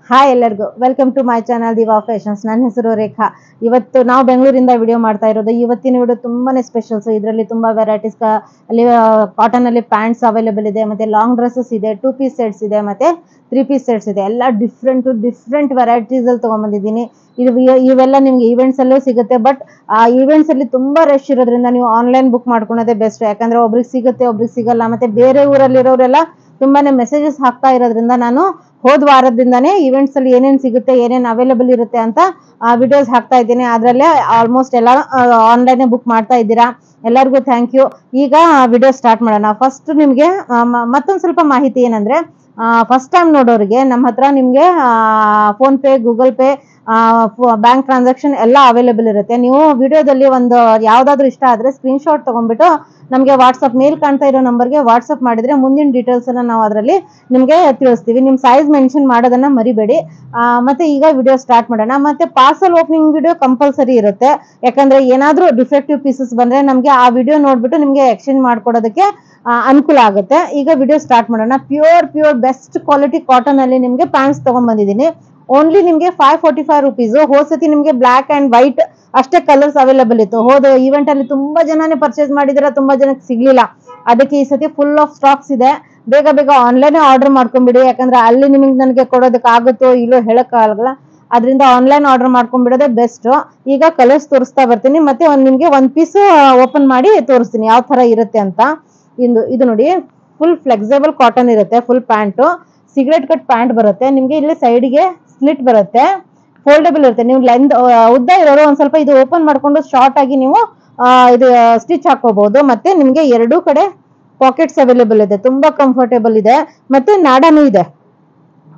Hi ಎಲ್ಲರಿಗೂ welcome to my channel Diva Fashions. ನನ್ನ ಹೆಸರು ರೇಖಾ. ಇವತ್ತು ನಾವು ಬೆಂಗಳೂರಿಂದ ವಿಡಿಯೋ ಮಾಡ್ತಾ ಇರೋದು. ಇವತ್ತಿನ ವಿಡಿಯೋ ತುಂಬಾನೇ ಸ್ಪೆಷಲ್ಸ್. ಇದರಲ್ಲಿ ತುಂಬಾ ವೆರೈಟೀಸ್ ಅಲ್ಲಿ ಕಾಟನ್ ಅಲ್ಲಿ ಪ್ಯಾಂಟ್ಸ್ ಅವೈಲೇಬಲ್ ಇದೆ, ಮತ್ತೆ ಲಾಂಗ್ ಡ್ರೆಸ್ಸಸ್ ಇದೆ, 2 ಪೀಸ್ ಸೆಟ್ಸ್ ಇದೆ, ಮತ್ತೆ 3 ಪೀಸ್ ಸೆಟ್ಸ್ ಇದೆ. ಎಲ್ಲ ಡಿಫ್ರೆಂಟ್ ವೆರೈಟೀಸ್ ಅಲ್ಲಿ ತಗೊಂಡ್ಬಂದಿದ್ದೀನಿ. ಇವೆಲ್ಲ ನಿಮ್ಗೆ ಈವೆಂಟ್ಸ್ ಅಲ್ಲೂ ಸಿಗುತ್ತೆ. ಬಟ್ ಆ ಈವೆಂಟ್ಸ್ ಅಲ್ಲಿ ತುಂಬಾ ರಶ್ ಇರೋದ್ರಿಂದ ನೀವು ಆನ್ಲೈನ್ ಬುಕ್ ಮಾಡ್ಕೊಳೋದೇ ಬೆಸ್ಟ್. ಯಾಕಂದ್ರೆ ಒಬ್ರಿಗೆ ಸಿಗುತ್ತೆ, ಒಬ್ರಿಗೆ ಸಿಗಲ್ಲ. ಮತ್ತೆ ಬೇರೆ ಊರಲ್ಲಿರೋರೆಲ್ಲ ತುಂಬಾನೇ ಮೆಸೇಜಸ್ ಹಾಕ್ತಾ ಇರೋದ್ರಿಂದ ನಾನು ಹೋದ ವಾರದಿಂದಾನೇ ಈವೆಂಟ್ಸ್ ಅಲ್ಲಿ ಏನೇನ್ ಸಿಗುತ್ತೆ, ಏನೇನ್ ಅವೈಲೇಬಲ್ ಇರುತ್ತೆ ಅಂತ ವಿಡಿಯೋಸ್ ಹಾಕ್ತಾ ಇದ್ದೀನಿ. ಅದ್ರಲ್ಲೇ ಆಲ್ಮೋಸ್ಟ್ ಎಲ್ಲ ಆನ್ಲೈನ್ ಬುಕ್ ಮಾಡ್ತಾ ಇದ್ದೀರಾ. ಎಲ್ಲರಿಗೂ ಥ್ಯಾಂಕ್ ಯು. ಈಗ ವಿಡಿಯೋ ಸ್ಟಾರ್ಟ್ ಮಾಡೋಣ. ಫಸ್ಟ್ ನಿಮ್ಗೆ ಮತ್ತೊಂದು ಸ್ವಲ್ಪ ಮಾಹಿತಿ ಏನಂದ್ರೆ, ಫಸ್ಟ್ ಟೈಮ್ ನೋಡೋರಿಗೆ ನಮ್ಮ ಹತ್ರ ನಿಮ್ಗೆ phone pay, Google pay, bank transaction ಎಲ್ಲ ಅವೈಲೇಬಲ್ ಇರುತ್ತೆ. ನೀವು ವಿಡಿಯೋದಲ್ಲಿ ಒಂದು ಯಾವ್ದಾದ್ರು ಇಷ್ಟ ಆದ್ರೆ ಸ್ಕ್ರೀನ್ ಶಾಟ್ ತಗೊಂಡ್ಬಿಟ್ಟು ನಮಗೆ ವಾಟ್ಸಪ್ ಮೇಲ್ ಕಾಣ್ತಾ ಇರೋ ನಂಬರ್ಗೆ ವಾಟ್ಸಪ್ ಮಾಡಿದ್ರೆ ಮುಂದಿನ ಡೀಟೇಲ್ಸ್ ಅನ್ನ ನಾವು ಅದರಲ್ಲಿ ನಿಮ್ಗೆ ತಿಳಿಸ್ತೀವಿ. ನಿಮ್ ಸೈಜ್ ಮೆನ್ಷನ್ ಮಾಡೋದನ್ನ ಮರಿಬೇಡಿ. ಮತ್ತೆ ಈಗ ವಿಡಿಯೋ ಸ್ಟಾರ್ಟ್ ಮಾಡೋಣ. ಮತ್ತೆ ಪಾರ್ಸಲ್ ಓಪನಿಂಗ್ ವಿಡಿಯೋ ಕಂಪಲ್ಸರಿ ಇರುತ್ತೆ. ಯಾಕಂದ್ರೆ ಏನಾದ್ರೂ ಡಿಫೆಕ್ಟಿವ್ ಪೀಸಸ್ ಬಂದ್ರೆ ನಮ್ಗೆ ಆ ವಿಡಿಯೋ ನೋಡ್ಬಿಟ್ಟು ನಿಮ್ಗೆ ಎಕ್ಸ್ಚೇಂಜ್ ಮಾಡ್ಕೊಡೋದಕ್ಕೆ ಅನುಕೂಲ ಆಗುತ್ತೆ. ಈಗ ವಿಡಿಯೋ ಸ್ಟಾರ್ಟ್ ಮಾಡೋಣ. ಪ್ಯೂರ್ ಬೆಸ್ಟ್ ಕ್ವಾಲಿಟಿ ಕಾಟನ್ ಅಲ್ಲಿ ನಿಮ್ಗೆ ಪ್ಯಾಂಟ್ಸ್ ತಗೊಂಡ್ ಬಂದಿದ್ದೀನಿ. ಓನ್ಲಿ ನಿಮ್ಗೆ 545 ರುಪೀಸ್. ಹೋದ್ಸತಿ ನಿಮ್ಗೆ ಬ್ಲಾಕ್ ಅಂಡ್ ವೈಟ್ ಅಷ್ಟೇ ಕಲರ್ಸ್ ಅವೈಲೇಬಲ್ ಇತ್ತು. ಹೋದ ಈವೆಂಟ್ ಅಲ್ಲಿ ತುಂಬಾ ಜನನೇ ಪರ್ಚೇಸ್ ಮಾಡಿದ್ರೆ ತುಂಬಾ ಜನಕ್ಕೆ ಸಿಗ್ಲಿಲ್ಲ. ಅದಕ್ಕೆ ಈ ಸತಿ ಫುಲ್ ಆಫ್ ಸ್ಟಾಕ್ಸ್ ಇದೆ. ಬೇಗ ಆನ್ಲೈನ್ ಆರ್ಡರ್ ಮಾಡ್ಕೊಂಡ್ಬಿಡಿ. ಯಾಕಂದ್ರೆ ಅಲ್ಲಿ ನಿಮಗೆ ನನಗೆ ಕೊಡೋದಕ್ಕೆ ಆಗುತ್ತೋ ಇಲ್ಲೋ ಹೇಳಕ್ ಆಗಲ್ಲ. ಅದರಿಂದ ಆನ್ಲೈನ್ ಆರ್ಡರ್ ಮಾಡ್ಕೊಂಡ್ಬಿಡೋದೇ ಬೆಸ್ಟ್. ಈಗ ಕಲರ್ಸ್ ತೋರಿಸ್ತಾ ಬರ್ತೀನಿ. ಮತ್ತೆ ನಿಮ್ಗೆ ಒಂದ್ ಪೀಸ್ ಓಪನ್ ಮಾಡಿ ತೋರಿಸ್ತೀನಿ ಯಾವ ತರ ಇರುತ್ತೆ ಅಂತ. ಇದು ನೋಡಿ, ಫುಲ್ ಫ್ಲೆಕ್ಸಿಬಲ್ ಕಾಟನ್ ಇರುತ್ತೆ. Full pant cigarette cut pant ಬರುತ್ತೆ. ನಿಮ್ಗೆ ಇಲ್ಲಿ ಸೈಡ್ಗೆ ಸ್ಲಿಟ್ ಬರುತ್ತೆ, ಫೋಲ್ಡಬಲ್ ಇರುತ್ತೆ. ನೀವು ಲೆಂತ್ ಉದ್ದ ಇರೋರು ಒಂದ್ ಸ್ವಲ್ಪ ಇದು ಓಪನ್ ಮಾಡ್ಕೊಂಡು ಶಾರ್ಟ್ ಆಗಿ ನೀವು ಇದು ಸ್ಟಿಚ್ ಹಾಕೋಬಹುದು. ಮತ್ತೆ ನಿಮ್ಗೆ ಎರಡೂ ಕಡೆ ಪಾಕೆಟ್ಸ್ ಅವೈಲೇಬಲ್ ಇದೆ. ತುಂಬಾ ಕಂಫರ್ಟೇಬಲ್ ಇದೆ. ಮತ್ತೆ ನಾಡಾನು ಇದೆ.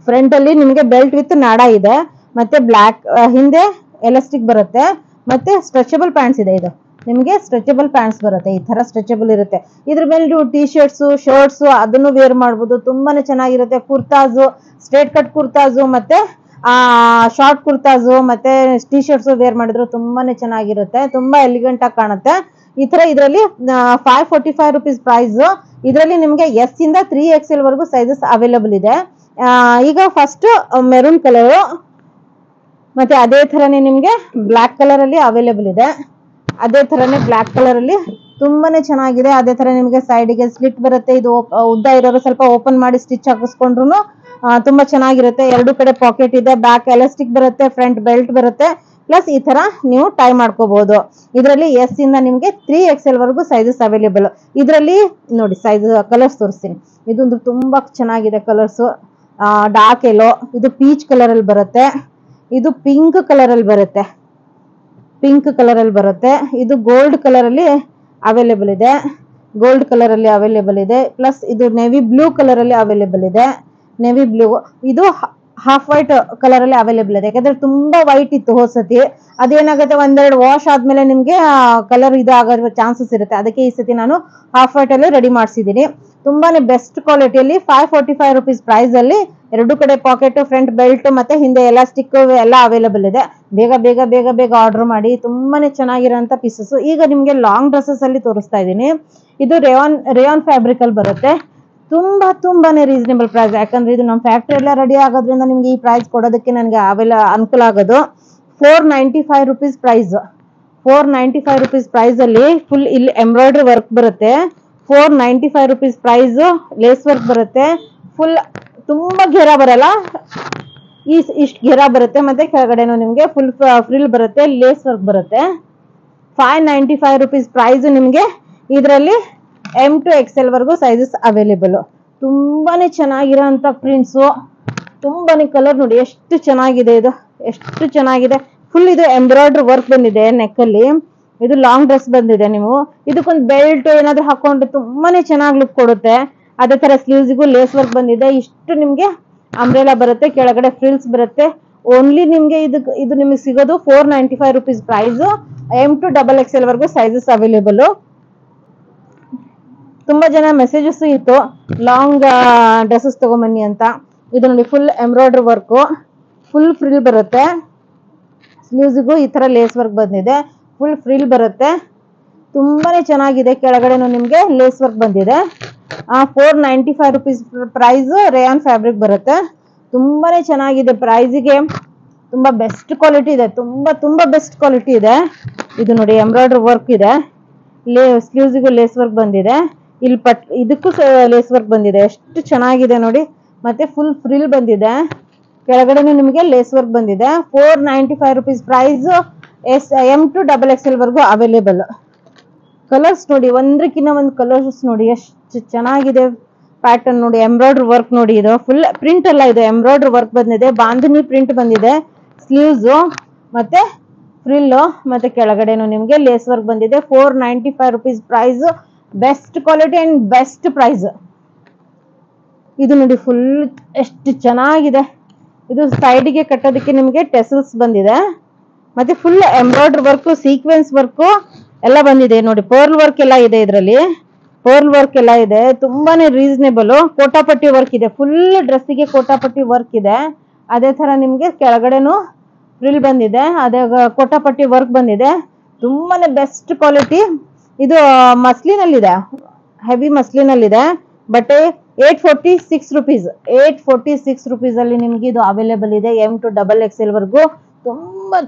ಫ್ರಂಟ್ ಅಲ್ಲಿ ನಿಮ್ಗೆ ಬೆಲ್ಟ್ ವಿತ್ ನಾಡ ಇದೆ. ಮತ್ತೆ ಬ್ಲಾಕ್ ಹಿಂದೆ ಎಲಾಸ್ಟಿಕ್ ಬರುತ್ತೆ. ಮತ್ತೆ ಸ್ಟ್ರೆಚಬಲ್ ಪ್ಯಾಂಟ್ಸ್ ಇದೆ. ಇದು ನಿಮ್ಗೆ ಸ್ಟ್ರೆಚಬಲ್ ಪ್ಯಾಂಟ್ಸ್ ಬರುತ್ತೆ. ಈ ತರ ಸ್ಟ್ರೆಚಬಲ್ ಇರುತ್ತೆ. ಇದ್ರ ಮೇಲೆ ನೀವು ಟಿ ಶರ್ಟ್ಸ್ ಅದನ್ನು ವೇರ್ ಮಾಡ್ಬೋದು. ತುಂಬಾನೇ ಚೆನ್ನಾಗಿರುತ್ತೆ. ಕುರ್ತಾಸು, ಸ್ಟ್ರೇಟ್ ಕಟ್ ಕುರ್ತಾಸು, ಮತ್ತೆ ಶಾರ್ಟ್ ಕುರ್ತಾಸು, ಮತ್ತೆ ಟಿ ಶರ್ಟ್ಸ್ ವೇರ್ ಮಾಡಿದ್ರು ತುಂಬಾನೇ ಚೆನ್ನಾಗಿರುತ್ತೆ. ತುಂಬಾ ಎಲಿಗೆಂಟ್ ಆಗಿ ಕಾಣುತ್ತೆ. ಈ ತರ ಇದರಲ್ಲಿ 545 ರುಪೀಸ್ ಪ್ರೈಸ್. ಇದರಲ್ಲಿ ನಿಮ್ಗೆ ಎಸ್ ಇಂದ 3XL ವರೆಗೂ ಸೈಜಸ್ ಅವೈಲೇಬಲ್ ಇದೆ. ಈಗ ಫಸ್ಟ್ ಮೆರೂನ್ ಕಲರ್, ಮತ್ತೆ ಅದೇ ತರನೇ ನಿಮ್ಗೆ ಬ್ಲಾಕ್ ಕಲರ್ ಅಲ್ಲಿ ಅವೈಲೇಬಲ್ ಇದೆ. ಅದೇ ತರನೇ ಬ್ಲಾಕ್ ಕಲರ್ ಅಲ್ಲಿ ತುಂಬಾನೇ ಚೆನ್ನಾಗಿದೆ. ಅದೇ ತರ ನಿಮ್ಗೆ ಸೈಡ್ಗೆ ಸ್ಲಿಟ್ ಬರುತ್ತೆ. ಇದು ಉದ್ದ ಇರೋರು ಸ್ವಲ್ಪ ಓಪನ್ ಮಾಡಿ ಸ್ಟಿಚ್ ಹಾಕಿಸ್ಕೊಂಡ್ರು ತುಂಬಾ ಚೆನ್ನಾಗಿರುತ್ತೆ. ಎರಡು ಕಡೆ ಪಾಕೆಟ್ ಇದೆ. ಬ್ಯಾಕ್ ಎಲಾಸ್ಟಿಕ್ ಬರುತ್ತೆ, ಫ್ರಂಟ್ ಬೆಲ್ಟ್ ಬರುತ್ತೆ. ಪ್ಲಸ್ ಈ ತರ ನೀವು ಟೈ ಮಾಡ್ಕೋಬಹುದು. ಇದರಲ್ಲಿ ಎಸ್ ಇಂದ ನಿಮ್ಗೆ 3XL ವರೆಗೂ ಸೈಜಸ್ ಅವೈಲೇಬಲ್. ಇದರಲ್ಲಿ ನೋಡಿ ಸೈಜ್ ಕಲರ್ಸ್ ತೋರಿಸ್ತೀನಿ. ಇದೊಂದು ತುಂಬಾ ಚೆನ್ನಾಗಿದೆ ಕಲರ್ಸ್. ಡಾರ್ಕ್ ಯೆಲ್ಲೋ, ಇದು ಪೀಚ್ ಕಲರ್ ಅಲ್ಲಿ ಬರುತ್ತೆ. ಇದು ಪಿಂಕ್ ಕಲರ್ ಅಲ್ಲಿ ಬರುತ್ತೆ. ಇದು ಗೋಲ್ಡ್ ಕಲರ್ ಅಲ್ಲಿ ಅವೈಲೇಬಲ್ ಇದೆ. ಪ್ಲಸ್ ಇದು ನೇವಿ ಬ್ಲೂ ಕಲರ್ ಅಲ್ಲಿ ಅವೈಲೇಬಲ್ ಇದೆ. ನೇವಿ ಬ್ಲೂ, ಇದು ಹಾಫ್ ವೈಟ್ ಕಲರ್ ಅಲ್ಲಿ ಅವೈಲೇಬಲ್ ಇದೆ. ಯಾಕಂದ್ರೆ ತುಂಬಾ ವೈಟ್ ಇತ್ತು ಹೋದ್ಸತಿ. ಅದೇನಾಗುತ್ತೆ, ಒಂದೆರಡು ವಾಶ್ ಆದ್ಮೇಲೆ ನಿಮ್ಗೆ ಕಲರ್ ಇದಾಗೋ ಚಾನ್ಸಸ್ ಇರುತ್ತೆ. ಅದಕ್ಕೆ ಈ ಸತಿ ನಾನು ಹಾಫ್ ವೈಟ್ ಅಲ್ಲಿ ರೆಡಿ ಮಾಡಿಸಿದೀನಿ. ತುಂಬಾನೇ ಬೆಸ್ಟ್ ಕ್ವಾಲಿಟಿಯಲ್ಲಿ 545 ರುಪೀಸ್ ಪ್ರೈಸ್ ಅಲ್ಲಿ ಎರಡು ಕಡೆ ಪಾಕೆಟ್, ಫ್ರಂಟ್ ಬೆಲ್ಟ್, ಮತ್ತೆ ಹಿಂದೆ ಎಲಾಸ್ಟಿಕ್ ಎಲ್ಲ ಅವೈಲೇಬಲ್ ಇದೆ. ಬೇಗ ಆರ್ಡರ್ ಮಾಡಿ. ತುಂಬಾನೇ ಚೆನ್ನಾಗಿರೋಂತ ಪೀಸಸ್. ಈಗ ನಿಮ್ಗೆ ಲಾಂಗ್ ಡ್ರೆಸ್ಸಸ್ ಅಲ್ಲಿ ತೋರಿಸ್ತಾ ಇದ್ದೀನಿ. ಇದು ರೇಯಾನ್ ಫ್ಯಾಬ್ರಿಕ್ ಅಲ್ಲಿ ಬರುತ್ತೆ. ತುಂಬಾನೇ ರೀಸನೇಬಲ್ ಪ್ರೈಸ್. ಯಾಕಂದ್ರೆ ಇದು ನಮ್ಮ ಫ್ಯಾಕ್ಟರಿ ಎಲ್ಲ ರೆಡಿ ಆಗೋದ್ರಿಂದ ನಿಮ್ಗೆ ಈ ಪ್ರೈಸ್ ಕೊಡೋದಕ್ಕೆ ನನಗೆ ಅನುಕೂಲ ಆಗೋದು. 495 ರುಪೀಸ್ ಪ್ರೈಸ್. 495 ರುಪೀಸ್ ಪ್ರೈಸ್ ಅಲ್ಲಿ ಫುಲ್ ಇಲ್ಲಿ ಎಂಬ್ರಾಯ್ಡ್ರಿ ವರ್ಕ್ ಬರುತ್ತೆ. 495 ರುಪೀಸ್ ಪ್ರೈಸ್. ಲೇಸ್ ವರ್ಕ್ ಬರುತ್ತೆ. ಫುಲ್ ತುಂಬಾ ಘೇರ ಬರಲ್ಲ, ಇಷ್ಟು ಘೇರ ಬರುತ್ತೆ. ಮತ್ತೆ ಕೆಳಗಡೆನೂ ನಿಮ್ಗೆ ಫುಲ್ ಫ್ರಿಲ್ ಬರುತ್ತೆ, ಲೇಸ್ ವರ್ಕ್ ಬರುತ್ತೆ. 595 ರುಪೀಸ್ ಪ್ರೈಸ್. ನಿಮ್ಗೆ ಇದರಲ್ಲಿ M to XL ವರೆಗೂ ಸೈಜಸ್ ಅವೈಲೇಬಲ್. ತುಂಬಾನೇ ಚೆನ್ನಾಗಿರೋಂತ ಪ್ರಿಂಟ್ಸ್, ತುಂಬಾನೇ ಕಲರ್ ನೋಡಿ ಎಷ್ಟು ಚೆನ್ನಾಗಿದೆ. ಇದು ಎಷ್ಟು ಚೆನ್ನಾಗಿದೆ. ಫುಲ್ ಇದು ಎಂಬ್ರಾಯ್ಡ್ರಿ ವರ್ಕ್ ಬಂದಿದೆ ನೆಕ್ ಅಲ್ಲಿ. ಇದು ಲಾಂಗ್ ಡ್ರೆಸ್ ಬಂದಿದೆ. ನೀವು ಇದಕ್ಕೊಂದು ಬೆಲ್ಟ್ ಏನಾದ್ರು ಹಾಕೊಂಡ್ರೆ ತುಂಬಾನೇ ಚೆನ್ನಾಗಿ ಲುಕ್ ಕೊಡುತ್ತೆ. ಅದೇ ತರ ಸ್ಲೀವ್ಸ್ಗೂ ಲೇಸ್ ವರ್ಕ್ ಬಂದಿದೆ. ಇಷ್ಟು ನಿಮ್ಗೆ ಅಂಬ್ರೆಲಾ ಬರುತ್ತೆ, ಕೆಳಗಡೆ ಫ್ರಿಲ್ಸ್ ಬರುತ್ತೆ. ಓನ್ಲಿ ನಿಮ್ಗೆ ಇದು ನಿಮಗೆ ಸಿಗೋದು 495 rupees price. M to XXL ವರೆಗೂ ಸೈಜಸ್ ಅವೈಲೇಬಲ್. ತುಂಬಾ ಜನ ಮೆಸೇಜಸ್ ಇತ್ತು ಲಾಂಗ್ ಡ್ರೆಸ್ಸಸ್ ತಗೊಂಬನ್ನಿ ಅಂತ. ಇದು ನೋಡಿ full embroidery work, full frill ಬರುತ್ತೆ. ಸ್ಲೀವ್ಸ್ಗೂ ಈ ತರ ಲೇಸ್ ವರ್ಕ್ ಬಂದಿದೆ. ಫುಲ್ ಫ್ರಿಲ್ ಬರುತ್ತೆ. ತುಂಬಾನೇ ಚೆನ್ನಾಗಿದೆ. ಕೆಳಗಡೆನೂ ನಿಮ್ಗೆ ಲೇಸ್ ವರ್ಕ್ ಬಂದಿದೆ. 495 ರುಪೀಸ್ ಪ್ರೈಸ್. ರೇಯಾನ್ ಫ್ಯಾಬ್ರಿಕ್ ಬರುತ್ತೆ. ತುಂಬಾನೇ ಚೆನ್ನಾಗಿದೆ. ಪ್ರೈಸಿಗೆ ತುಂಬಾ ಬೆಸ್ಟ್ ಕ್ವಾಲಿಟಿ ಇದೆ, ತುಂಬಾ ಬೆಸ್ಟ್ ಕ್ವಾಲಿಟಿ ಇದೆ. ಇದು ನೋಡಿ ಎಂಬ್ರಾಯ್ಡರಿ ವರ್ಕ್ ಇದೆ, ಸ್ಲೀವ್ಸ್ಗೂ ಲೇಸ್ ವರ್ಕ್ ಬಂದಿದೆ, ಇಲ್ಲಿ ಇದಕ್ಕೂ ಲೇಸ್ ವರ್ಕ್ ಬಂದಿದೆ. ಎಷ್ಟು ಚೆನ್ನಾಗಿದೆ ನೋಡಿ. ಮತ್ತೆ ಫುಲ್ ಫ್ರಿಲ್ ಬಂದಿದೆ, ಕೆಳಗಡೆನೂ ನಿಮಗೆ ಲೇಸ್ ವರ್ಕ್ ಬಂದಿದೆ. 495 rupees price. M to XXL ವರ್ಗೂ ಅವೈಲೇಬಲ್. ಕಲರ್ಸ್ ನೋಡಿ, ಒಂದಕ್ಕಿಂತ ಒಂದು ಕಲರ್ಸ್ ನೋಡಿ ಎಷ್ಟು ಚೆನ್ನಾಗಿದೆ. ಪ್ಯಾಟರ್ನ್ ನೋಡಿ, ಎಂಬ್ರಾಯ್ಡರಿ ವರ್ಕ್ ನೋಡಿ, ಇದು ಫುಲ್ ಪ್ರಿಂಟ್ ಎಲ್ಲ ಇದೆ, ಎಂಬ್ರಾಯ್ಡರಿ ವರ್ಕ್ ಬಂದಿದೆ, ಬಾಂಧನಿ ಪ್ರಿಂಟ್ ಬಂದಿದೆ, ಸ್ಲೀವ್ಸ್ ಮತ್ತೆ ಫ್ರಿಲ್, ಮತ್ತೆ ಕೆಳಗಡೆನು ನಿಮಗೆ ಲೇಸ್ ವರ್ಕ್ ಬಂದಿದೆ. 495 rupees price. Best quality and best price. ಇದು ನೋಡಿ ಫುಲ್ ಎಷ್ಟು ಚೆನ್ನಾಗಿದೆ. ಇದು ಸೈಡ್ಗೆ ಕಟ್ಟೋದಕ್ಕೆ ನಿಮಗೆ ಟೆಸಲ್ಸ್ ಬಂದಿದೆ, ಮತ್ತೆ full embroidery work, sequence work ಎಲ್ಲ ಬಂದಿದೆ ನೋಡಿ. ಪರ್ಲ್ ವರ್ಕ್ ಎಲ್ಲ ಇದೆ, ಇದರಲ್ಲಿ ಪರ್ಲ್ ವರ್ಕ್ ಎಲ್ಲ ಇದೆ. ತುಂಬಾನೇ ರೀಸನೇಬಲ್. ಕೋಟಾಪಟ್ಟಿ ವರ್ಕ್ ಇದೆ, ಫುಲ್ ಡ್ರೆಸ್ಸಿಗೆ ಕೋಟಾಪಟ್ಟಿ ವರ್ಕ್ ಇದೆ. ಅದೇ ತರ ನಿಮ್ಗೆ ಕೆಳಗಡೆನು ಫ್ರಿಲ್ ಬಂದಿದೆ, ಅದೇ ಕೋಟಾಪಟ್ಟಿ ವರ್ಕ್ ಬಂದಿದೆ. ತುಂಬಾನೇ ಬೆಸ್ಟ್ ಕ್ವಾಲಿಟಿ. ಇದು ಮಸ್ಲಿನಲ್ಲಿದೆ, ಹೆವಿ ಮಸ್ಲಿನಲ್ಲಿದೆ. ಬಟ್ಟೆ 846 rupees. 846 rupees ಅಲ್ಲಿ ನಿಮ್ಗೆ ಇದು ಅವೈಲೇಬಲ್ ಇದೆ. M to XXL ವರ್ಗೂ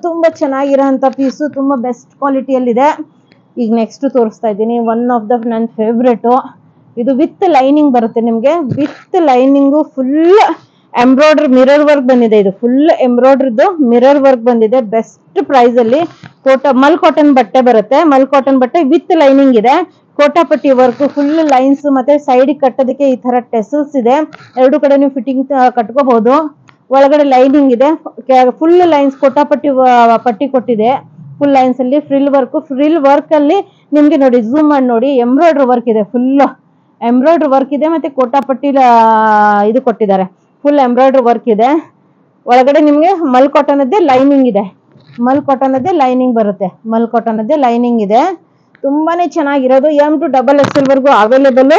ತುಂಬಾ ಚೆನ್ನಾಗಿರೋಂಥ ಪೀಸು, ತುಂಬಾ ಬೆಸ್ಟ್ ಕ್ವಾಲಿಟಿಯಲ್ಲಿದೆ. ಈಗ ನೆಕ್ಸ್ಟ್ ತೋರಿಸ್ತಾ ಇದ್ದೀನಿ, ಒನ್ ಆಫ್ ದ ನನ್ನ ಫೇವ್ರೇಟು. ಇದು ವಿತ್ ಲೈನಿಂಗ್ ಬರುತ್ತೆ ನಿಮ್ಗೆ, with lining, full embroidery mirror work ಬಂದಿದೆ. ಇದು ಫುಲ್ ಎಂಬ್ರಾಯ್ಡ್ರಿದು ಮಿರರ್ ವರ್ಕ್ ಬಂದಿದೆ. ಬೆಸ್ಟ್ ಪ್ರೈಸ್ ಅಲ್ಲಿ ಮಲ್ ಕಾಟನ್ ಬಟ್ಟೆ ಬರುತ್ತೆ, ಮಲ್ ಕಾಟನ್ ಬಟ್ಟೆ ವಿತ್ ಲೈನಿಂಗ್ ಇದೆ. ಕೋಟಾಪಟ್ಟಿ ವರ್ಕ್, ಫುಲ್ ಲೈನ್ಸ್, ಮತ್ತೆ ಸೈಡ್ ಕಟ್ಟೋದಕ್ಕೆ ಈ ತರ ಟೆಸಲ್ಸ್ ಇದೆ. ಎರಡು ಕಡೆ ನೀವು ಫಿಟ್ಟಿಂಗ್ ಕಟ್ಕೋಬಹುದು. ಒಳಗಡೆ ಲೈನಿಂಗ್ ಇದೆ, ಫುಲ್ ಲೈನ್ಸ್ ಕೋಟಾಪಟ್ಟಿ ಪಟ್ಟಿ ಕೊಟ್ಟಿದೆ. ಫುಲ್ ಲೈನ್ಸ್ ಅಲ್ಲಿ ಫ್ರಿಲ್ ವರ್ಕ್ ಅಲ್ಲಿ ನಿಮ್ಗೆ ನೋಡಿ, ಝೂಮ್ ಮಾಡಿ ನೋಡಿ, ಎಂಬ್ರಾಯ್ಡರಿ ವರ್ಕ್ ಇದೆ, ಫುಲ್ ಎಂಬ್ರಾಯ್ಡರಿ ವರ್ಕ್ ಇದೆ. ಮತ್ತೆ ಕೋಟಾಪಟ್ಟಿ ಇದು ಕೊಟ್ಟಿದ್ದಾರೆ, ಫುಲ್ ಎಂಬ್ರಾಯ್ಡರಿ ವರ್ಕ್ ಇದೆ. ಒಳಗಡೆ ನಿಮ್ಗೆ ಮಲ್ ಕಾಟನ್ ಅದೇ ಲೈನಿಂಗ್ ಇದೆ, ಮಲ್ ಕಾಟನ್ ಅದೇ ಲೈನಿಂಗ್ ಬರುತ್ತೆ, ಮಲ್ ಕಾಟನ್ ಅದೇ ಲೈನಿಂಗ್ ಇದೆ. ತುಂಬಾನೇ ಚೆನ್ನಾಗಿರೋದು. M to XXL ವರ್ಗೂ available.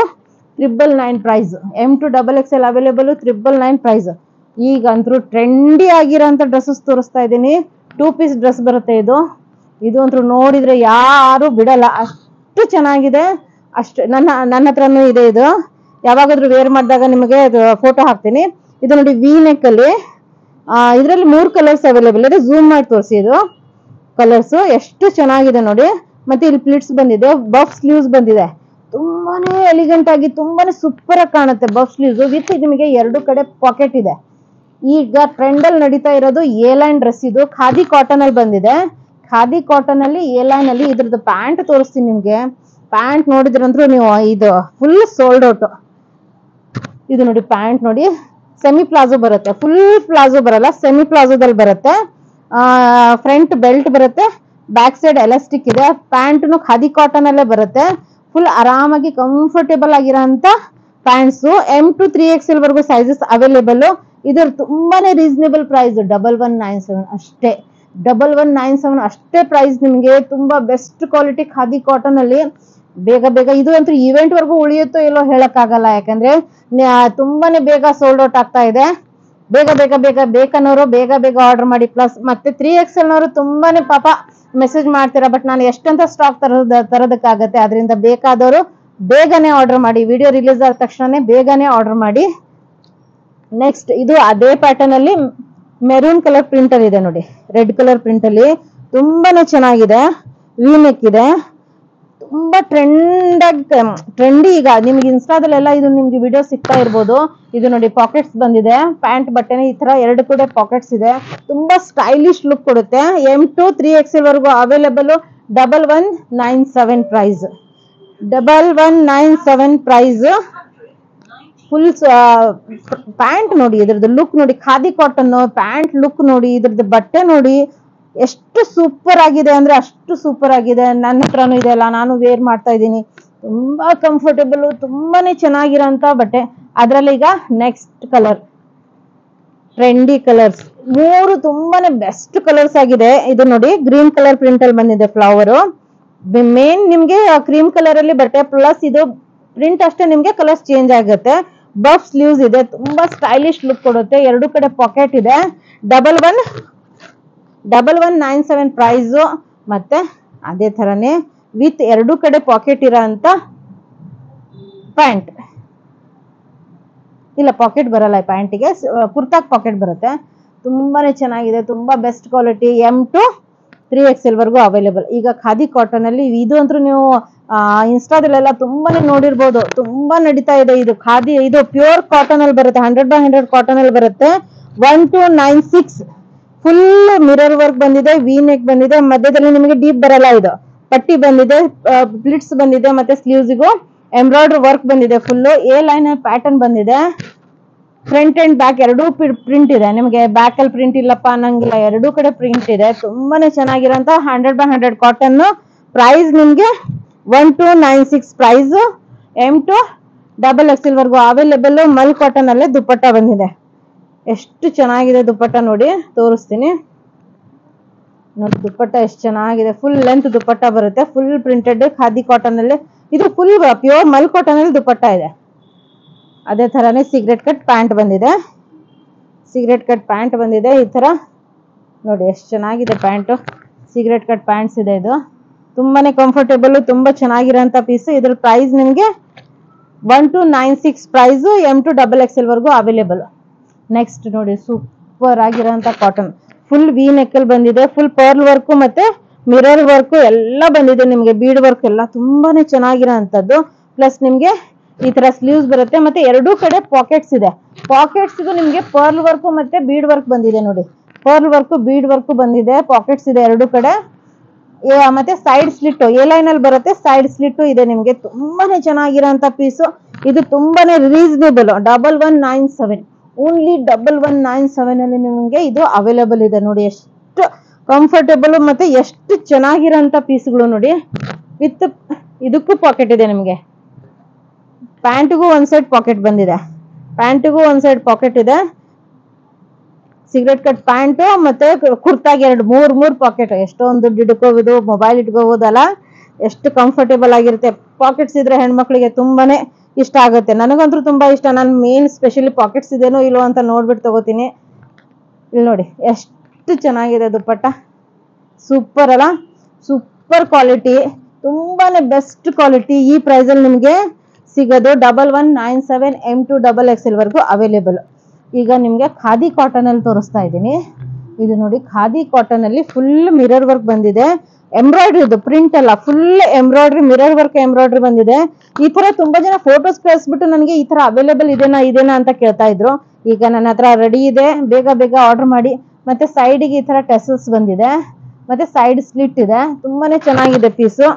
999 price. M to XXL available, 999 price. ಈಗ ಅಂತೂ ಟ್ರೆಂಡಿ ಆಗಿರೋಂಥ ಡ್ರೆಸ್ಸಸ್ ತೋರಿಸ್ತಾ ಇದ್ದೀನಿ. 2 ಪೀಸ್ ಡ್ರೆಸ್ ಬರುತ್ತೆ ಇದು ಅಂತೂ ನೋಡಿದ್ರೆ ಯಾರು ಬಿಡಲ್ಲ, ಅಷ್ಟು ಚೆನ್ನಾಗಿದೆ. ಅಷ್ಟು ನನ್ನ ಹತ್ರನೂ ಇದೆ. ಇದು ಯಾವಾಗಾದ್ರೂ ವೇರ್ ಮಾಡಿದಾಗ ನಿಮಗೆ ಫೋಟೋ ಹಾಕ್ತೀನಿ. ಇದು ನೋಡಿ ವಿ ನೆಕ್ ಅಲ್ಲಿ, ಇದರಲ್ಲಿ 3 ಕಲರ್ಸ್ ಅವೈಲೇಬಲ್ ಇದೆ. ಝೂಮ್ ಮಾಡಿ ತೋರಿಸಿ, ಇದು ಕಲರ್ಸ್ ಎಷ್ಟು ಚೆನ್ನಾಗಿದೆ ನೋಡಿ. ಮತ್ತೆ ಇಲ್ಲಿ ಪ್ಲಿಟ್ಸ್ ಬಂದಿದೆ, ಬಫ್ ಸ್ಲೀವ್ಸ್ ಬಂದಿದೆ. ತುಂಬಾನೇ ಎಲಿಗೆಂಟ್ ಆಗಿ ತುಂಬಾನೇ ಸೂಪರ್ ಆಗಿ ಕಾಣುತ್ತೆ ಬಫ್ ಸ್ಲೀವ್ಸ್ ವಿತ್ ನಿಮಗೆ 2 ಕಡೆ ಪಾಕೆಟ್ ಇದೆ. ಈಗ ಟ್ರೆಂಡ್ ಅಲ್ಲಿ ನಡೀತಾ ಇರೋದು ಎ ಲೈನ್ ಡ್ರೆಸ್. ಇದು ಖಾದಿ ಕಾಟನ್ ಅಲ್ಲಿ ಬಂದಿದೆ, ಖಾದಿ ಕಾಟನ್ ಅಲ್ಲಿ ಎ ಲೈನ್ ಅಲ್ಲಿ. ಇದ್ರದ್ದು ಪ್ಯಾಂಟ್ ತೋರಿಸ್ತೀನಿ ನಿಮ್ಗೆ. ಪ್ಯಾಂಟ್ ನೋಡಿದ್ರಂದ್ರೂ ನೀವು ಇದು ಫುಲ್ ಸೋಲ್ಡ್ ಔಟ್. ಇದು ನೋಡಿ ಪ್ಯಾಂಟ್ ನೋಡಿ, ಸೆಮಿ ಪ್ಲಾಜೋ ಬರುತ್ತೆ, ಫುಲ್ ಪ್ಲಾಜೋ ಬರಲ್ಲ, ಸೆಮಿ ಪ್ಲಾಜೋದಲ್ಲಿ ಬರುತ್ತೆ. ಫ್ರಂಟ್ ಬೆಲ್ಟ್ ಬರುತ್ತೆ, ಬ್ಯಾಕ್ ಸೈಡ್ ಎಲಾಸ್ಟಿಕ್ ಇದೆ. ಪ್ಯಾಂಟ್ನು ಖಾದಿ ಕಾಟನ್ ಅಲ್ಲೇ ಬರುತ್ತೆ. ಫುಲ್ ಆರಾಮಾಗಿ ಕಂಫರ್ಟೇಬಲ್ ಆಗಿರೋಂಥ ಪ್ಯಾಂಟ್ಸ್. M to XXL ವರ್ಗೂ ಸೈಜಸ್ ಅವೈಲೇಬಲ್. ಇದ್ರ ತುಂಬಾನೇ ರೀಸನೇಬಲ್ ಪ್ರೈಸ್, 1197 ಅಷ್ಟೇ. 1197 ಅಷ್ಟೇ ಪ್ರೈಸ್ ನಿಮ್ಗೆ. ತುಂಬಾ ಬೆಸ್ಟ್ ಕ್ವಾಲಿಟಿ ಖಾದಿ ಕಾಟನ್ ಅಲ್ಲಿ. ಬೇಗ ಇದು ಅಂತೂ ಇವೆಂಟ್ ವರ್ಗೂ ಉಳಿಯುತ್ತೋ ಇಲ್ಲೋ ಹೇಳಕ್ಕಾಗಲ್ಲ, ಯಾಕಂದ್ರೆ ತುಂಬಾನೇ ಬೇಗ ಸೋಲ್ಡ್ ಔಟ್ ಆಗ್ತಾ ಇದೆ. ಬೇಗ ಬೇಕನ್ನೋರು ಬೇಗ ಆರ್ಡರ್ ಮಾಡಿ. ಪ್ಲಸ್ ಮತ್ತೆ 3XL ನವರು ತುಂಬಾನೇ ಪಾಪ ಮೆಸೇಜ್ ಮಾಡ್ತೀರಾ, ಬಟ್ ನಾನು ಎಷ್ಟಂತ ಸ್ಟಾಕ್ ತರೋದಕ್ಕಾಗತ್ತೆ. ಅದರಿಂದ ಬೇಕಾದವರು ಬೇಗನೆ ಆರ್ಡರ್ ಮಾಡಿ, ವಿಡಿಯೋ ರಿಲೀಸ್ ಆದ ತಕ್ಷಣ ಬೇಗನೆ ಆರ್ಡರ್ ಮಾಡಿ. ನೆಕ್ಸ್ಟ್ ಇದು ಅದೇ ಪ್ಯಾಟರ್ನ್ ಅಲ್ಲಿ ಮೆರೂನ್ ಕಲರ್ ಪ್ರಿಂಟ್ ಅಲ್ಲಿ ಇದೆ ನೋಡಿ, ರೆಡ್ ಕಲರ್ ಪ್ರಿಂಟ್ ಅಲ್ಲಿ ತುಂಬಾನೇ ಚೆನ್ನಾಗಿದೆ. ವಿ ನೆಕ್ ಇದೆ, ತುಂಬಾ ಟ್ರೆಂಡಿ. ಈಗ ನಿಮ್ಗೆ ಇನ್ಸ್ಟಾದಲ್ಲೆಲ್ಲ ಇದು ನಿಮ್ಗೆ ವಿಡಿಯೋ ಸಿಗ್ತಾ ಇರ್ಬೋದು. ಇದು ನೋಡಿ ಪಾಕೆಟ್ಸ್ ಬಂದಿದೆ, ಪ್ಯಾಂಟ್ ಬಟ್ಟೆನೆ ಈ ತರ 2 ಕಡೆ ಪಾಕೆಟ್ಸ್ ಇದೆ. ತುಂಬಾ ಸ್ಟೈಲಿಶ್ ಲುಕ್ ಕೊಡುತ್ತೆ. M to XXL ವರ್ಗೂ available. 1197 price. 1197 price. Full pant ನೋಡಿ, ಇದ್ರದ್ದು ಲುಕ್ ನೋಡಿ, ಖಾದಿ ಕಾಟನ್ ಪ್ಯಾಂಟ್ ಲುಕ್ ನೋಡಿ, ಇದ್ರದ್ದು ಬಟ್ಟೆ ನೋಡಿ ಎಷ್ಟು ಸೂಪರ್ ಆಗಿದೆ ಅಂದ್ರೆ ಅಷ್ಟು ಸೂಪರ್ ಆಗಿದೆ. ನನ್ನ ಹತ್ರನೂ ಇದೆ ಅಲ್ಲ, ನಾನು ವೇರ್ ಮಾಡ್ತಾ ಇದ್ದೀನಿ. ತುಂಬಾ ಕಂಫರ್ಟೇಬಲ್, ತುಂಬಾನೇ ಚೆನ್ನಾಗಿರೋಂಥ ಬಟ್ಟೆ. ಅದ್ರಲ್ಲಿ ಈಗ ನೆಕ್ಸ್ಟ್ ಕಲರ್ ಟ್ರೆಂಡಿ ಕಲರ್ಸ್ 3 ತುಂಬಾನೇ ಬೆಸ್ಟ್ ಕಲರ್ಸ್ ಆಗಿದೆ. ಇದು ನೋಡಿ ಗ್ರೀನ್ ಕಲರ್ ಪ್ರಿಂಟ್ ಅಲ್ಲಿ ಬಂದಿದೆ ಫ್ಲವರ್. ಮೇನ್ ನಿಮ್ಗೆ ಕ್ರೀಮ್ ಕಲರ್ ಅಲ್ಲಿ ಬಟ್ಟೆ, ಪ್ಲಸ್ ಇದು ಪ್ರಿಂಟ್ ಅಷ್ಟೇ, ನಿಮ್ಗೆ ಕಲರ್ಸ್ ಚೇಂಜ್ ಆಗುತ್ತೆ. ಬಫ್ ಸ್ಲೀವ್ಸ್ ಇದೆ, ತುಂಬಾ ಸ್ಟೈಲಿಶ್ ಲುಕ್ ಕೊಡುತ್ತೆ. 2 ಕಡೆ ಪಾಕೆಟ್ ಇದೆ. 1197 ಪ್ರೈಸ್. ಮತ್ತೆ ಅದೇ ತರನೇ ವಿತ್ 2 ಕಡೆ ಪಾಕೆಟ್ ಇರೋ ಅಂತ ಪ್ಯಾಂಟ್. ಇಲ್ಲ ಪಾಕೆಟ್ ಬರಲ್ಲ ಈ ಪ್ಯಾಂಟಿಗೆ, ಕುರ್ತಾಕ್ ಪಾಕೆಟ್ ಬರುತ್ತೆ. ತುಂಬಾನೇ ಚೆನ್ನಾಗಿದೆ, ತುಂಬಾ best quality. M to 3XL ವರ್ಗೂ ಅವೈಲೇಬಲ್. ಈಗ ಖಾದಿ ಕಾಟನ್ ಅಲ್ಲಿ ಇದು ಅಂತೂ ನೀವು ಇನ್ಸ್ಟಾದಲ್ಲೆಲ್ಲ ತುಂಬಾನೇ ನೋಡಿರ್ಬೋದು, ತುಂಬಾ ನಡೀತಾ ಇದೆ ಇದು ಖಾದಿ. ಇದು ಪ್ಯೂರ್ ಕಾಟನ್ ಅಲ್ಲಿ ಬರುತ್ತೆ, 100/100 ಕಾಟನ್ ಅಲ್ಲಿ ಬರುತ್ತೆ. 1296 ಫುಲ್ ಮಿರರ್ ವರ್ಕ್ ಬಂದಿದೆ, ವಿ ನೆಕ್ ಬಂದಿದೆ, ಮಧ್ಯದಲ್ಲಿ ನಿಮಗೆ ಡೀಪ್ ಬರಲ್ಲ, ಇದು ಪಟ್ಟಿ ಬಂದಿದೆ, ಪ್ಲಿಟ್ಸ್ ಬಂದಿದೆ, ಮತ್ತೆ ಸ್ಲೀವ್ಸ್ಗೂ ಎಂಬ್ರಾಯ್ಡರಿ ವರ್ಕ್ ಬಂದಿದೆ. ಫುಲ್ ಎ ಲೈನ್ ಪ್ಯಾಟರ್ನ್ ಬಂದಿದೆ. ಫ್ರಂಟ್ ಅಂಡ್ ಬ್ಯಾಕ್ ಎರಡೂ ಪ್ರಿಂಟ್ ಇದೆ. ನಿಮಗೆ ಬ್ಯಾಕ್ ಅಲ್ಲಿ ಪ್ರಿಂಟ್ ಇಲ್ಲಪ್ಪ ಅನ್ನಂಗಿಲ್ಲ, ಎರಡೂ ಕಡೆ ಪ್ರಿಂಟ್ ಇದೆ. ತುಂಬಾನೇ ಚೆನ್ನಾಗಿರೋಂತ 100/100 ಕಾಟನ್. ಪ್ರೈಸ್ ನಿಮ್ಗೆ 1296 ಪ್ರೈಸ್. M to XXL ವರ್ಗೂ ಅವೈಲೇಬಲ್. ಮಲ್ ಕಾಟನ್ ಅಲ್ಲೇ ದುಪ್ಪಟ್ಟ ಬಂದಿದೆ. ಎಷ್ಟು ಚೆನ್ನಾಗಿದೆ ದುಪ್ಪಟ್ಟ ನೋಡಿ, ತೋರಿಸ್ತೀನಿ ನೋಡಿ. ದುಪ್ಪಟ್ಟ ಎಷ್ಟು ಚೆನ್ನಾಗಿದೆ, ಫುಲ್ ಲೆಂತ್ ದುಪ್ಪಟ್ಟ ಬರುತ್ತೆ, ಫುಲ್ ಪ್ರಿಂಟೆಡ್ ಖಾದಿ ಕಾಟನ್ ಅಲ್ಲಿ. ಇದು ಫುಲ್ ಪ್ಯೂರ್ ಮಲ್ ಕಾಟನ್ ಅಲ್ಲಿ ದುಪ್ಪಟ್ಟ ಇದೆ. ಅದೇ ತರಾನೇ ಸಿಗರೆಟ್ ಕಟ್ ಪ್ಯಾಂಟ್ ಬಂದಿದೆ. ಸಿಗರೆಟ್ ಕಟ್ ಪ್ಯಾಂಟ್ ಬಂದಿದೆ ಈ ತರ ನೋಡಿ, ಎಷ್ಟು ಚೆನ್ನಾಗಿದೆ ಪ್ಯಾಂಟ್. ಸಿಗರೆಟ್ ಕಟ್ ಪ್ಯಾಂಟ್ಸ್ ಇದೆ. ಇದು ತುಂಬಾನೇ ಕಂಫರ್ಟೇಬಲ್, ತುಂಬಾ ಚೆನ್ನಾಗಿರೋಂಥ ಪೀಸ್. ಇದ್ರ ಪ್ರೈಸ್ ನಿಮ್ಗೆ 1296 ಪ್ರೈಸ್. M to XXL ವರ್ಗೂ ಅವೈಲೇಬಲ್. ನೆಕ್ಸ್ಟ್ ನೋಡಿ, ಸೂಪರ್ ಆಗಿರೋಂಥ ಕಾಟನ್, ಫುಲ್ ವಿ ನೆಕ್ಕಲ್ ಬಂದಿದೆ. ಫುಲ್ ಪರ್ಲ್ ವರ್ಕ್ ಮತ್ತೆ ಮಿರರ್ ವರ್ಕ್ ಎಲ್ಲ ಬಂದಿದೆ ನಿಮ್ಗೆ, ಬೀಡ್ ವರ್ಕ್ ಎಲ್ಲ ತುಂಬಾನೇ ಚೆನ್ನಾಗಿರೋ ಅಂತದ್ದು. ಪ್ಲಸ್ ನಿಮ್ಗೆ ಈ ತರ ಸ್ಲೀವ್ಸ್ ಬರುತ್ತೆ, ಮತ್ತೆ ಎರಡೂ ಕಡೆ ಪಾಕೆಟ್ಸ್ ಇದೆ. ಪಾಕೆಟ್ಸ್ಗೂ ನಿಮ್ಗೆ ಪರ್ಲ್ ವರ್ಕ್ ಮತ್ತೆ ಬೀಡ್ ವರ್ಕ್ ಬಂದಿದೆ ನೋಡಿ. ಪರ್ಲ್ ವರ್ಕ್ ಬೀಡ್ ವರ್ಕ್ ಬಂದಿದೆ, ಪಾಕೆಟ್ಸ್ ಇದೆ ಎರಡೂ ಕಡೆ. ಮತ್ತೆ ಸೈಡ್ ಸ್ಲಿಟ್ ಎ ಲೈನ್ ಅಲ್ಲಿ ಬರುತ್ತೆ, ಸೈಡ್ ಸ್ಲಿಟ್ ಇದೆ ನಿಮ್ಗೆ. ತುಂಬಾನೇ ಚೆನ್ನಾಗಿರೋಂಥ ಪೀಸು. ಇದು ತುಂಬಾನೇ ರೀಸನೇಬಲ್. 1197 ಓನ್ಲಿ 1197 ಅಲ್ಲಿ ನಿಮ್ಗೆ ಇದು ಅವೈಲೇಬಲ್ ಇದೆ ನೋಡಿ. ಎಷ್ಟು ಕಂಫರ್ಟೇಬಲ್ ಮತ್ತೆ ಎಷ್ಟು ಚೆನ್ನಾಗಿರೋಂಥ ಪೀಸ್ಗಳು ನೋಡಿ. ವಿತ್ ಇದಕ್ಕೂ ಪಾಕೆಟ್ ಇದೆ ನಿಮ್ಗೆ. ಪ್ಯಾಂಟ್ಗೂ ಒಂದ್ ಸೈಡ್ ಪಾಕೆಟ್ ಬಂದಿದೆ, ಪ್ಯಾಂಟ್ಗೂ ಒಂದ್ ಸೈಡ್ ಪಾಕೆಟ್ ಇದೆ. ಸಿಗರೆಟ್ ಕಟ್ ಪ್ಯಾಂಟ್ ಮತ್ತೆ ಕುರ್ತಾಗೆ ಮೂರ್ ಪಾಕೆಟ್. ಎಷ್ಟೊಂದು ದುಡ್ಡು ಇಟ್ಕೋಬಹುದು, ಮೊಬೈಲ್ ಇಟ್ಕೋಬಹುದಲ್ಲ, ಎಷ್ಟು ಕಂಫರ್ಟೇಬಲ್ ಆಗಿರುತ್ತೆ. ಪಾಕೆಟ್ಸ್ ಇದ್ರೆ ಹೆಣ್ಮಕ್ಳಿಗೆ ತುಂಬಾನೇ ಇಷ್ಟ ಆಗುತ್ತೆ. ನನಗಂತೂ ತುಂಬಾ ಇಷ್ಟ. ನಾನು ಮೇನ್ ಸ್ಪೆಷಲಿ ಪಾಕೆಟ್ಸ್ ಇದೇನೋ ಇಲ್ಲೋ ಅಂತ ನೋಡ್ಬಿಟ್ಟು ತಗೋತೀನಿ. ಇಲ್ಲಿ ನೋಡಿ ಎಷ್ಟು ಚೆನ್ನಾಗಿದೆ ದುಪ್ಪಟ್ಟ, ಸೂಪರ್ ಅಲ್ಲ, ಸೂಪರ್ ಕ್ವಾಲಿಟಿ, ತುಂಬಾನೇ ಬೆಸ್ಟ್ ಕ್ವಾಲಿಟಿ. ಈ ಪ್ರೈಸ್ ಅಲ್ಲಿ ನಿಮ್ಗೆ ಸಿಗೋದು 1197 M to XXL ವರ್ಗೂ ಅವೈಲೇಬಲ್. ಈಗ ನಿಮ್ಗೆ ಖಾದಿ ಕಾಟನ್ ಅಲ್ಲಿ ತೋರಿಸ್ತಾ ಇದ್ದೀನಿ. ಇದು ನೋಡಿ, ಖಾದಿ ಕಾಟನ್ ಅಲ್ಲಿ ಫುಲ್ ಮಿರರ್ ವರ್ಕ್ ಬಂದಿದೆ. ಎಂಬ್ರಾಯ್ಡ್ರಿ, ಇದು ಪ್ರಿಂಟ್ ಅಲ್ಲ, full embroidery, mirror work embroidery ಬಂದಿದೆ. ಈ ತರ ತುಂಬಾ ಜನ ಫೋಟೋಸ್ ಕಳಿಸ್ಬಿಟ್ಟು ನನಗೆ ಈ ತರ ಅವೈಲೇಬಲ್ ಇದೇನಾ ಅಂತ ಕೇಳ್ತಾ ಇದ್ರು. ಈಗ ನನ್ನ ಹತ್ರ ರೆಡಿ ಇದೆ, ಬೇಗ ಆರ್ಡರ್ ಮಾಡಿ. ಮತ್ತೆ ಸೈಡ್ಗೆ ಈ ತರ ಟೆಸಲ್ಸ್ ಬಂದಿದೆ, ಮತ್ತೆ ಸೈಡ್ ಸ್ಲಿಟ್ ಇದೆ. ತುಂಬಾನೇ ಚೆನ್ನಾಗಿದೆ ಪೀಸು.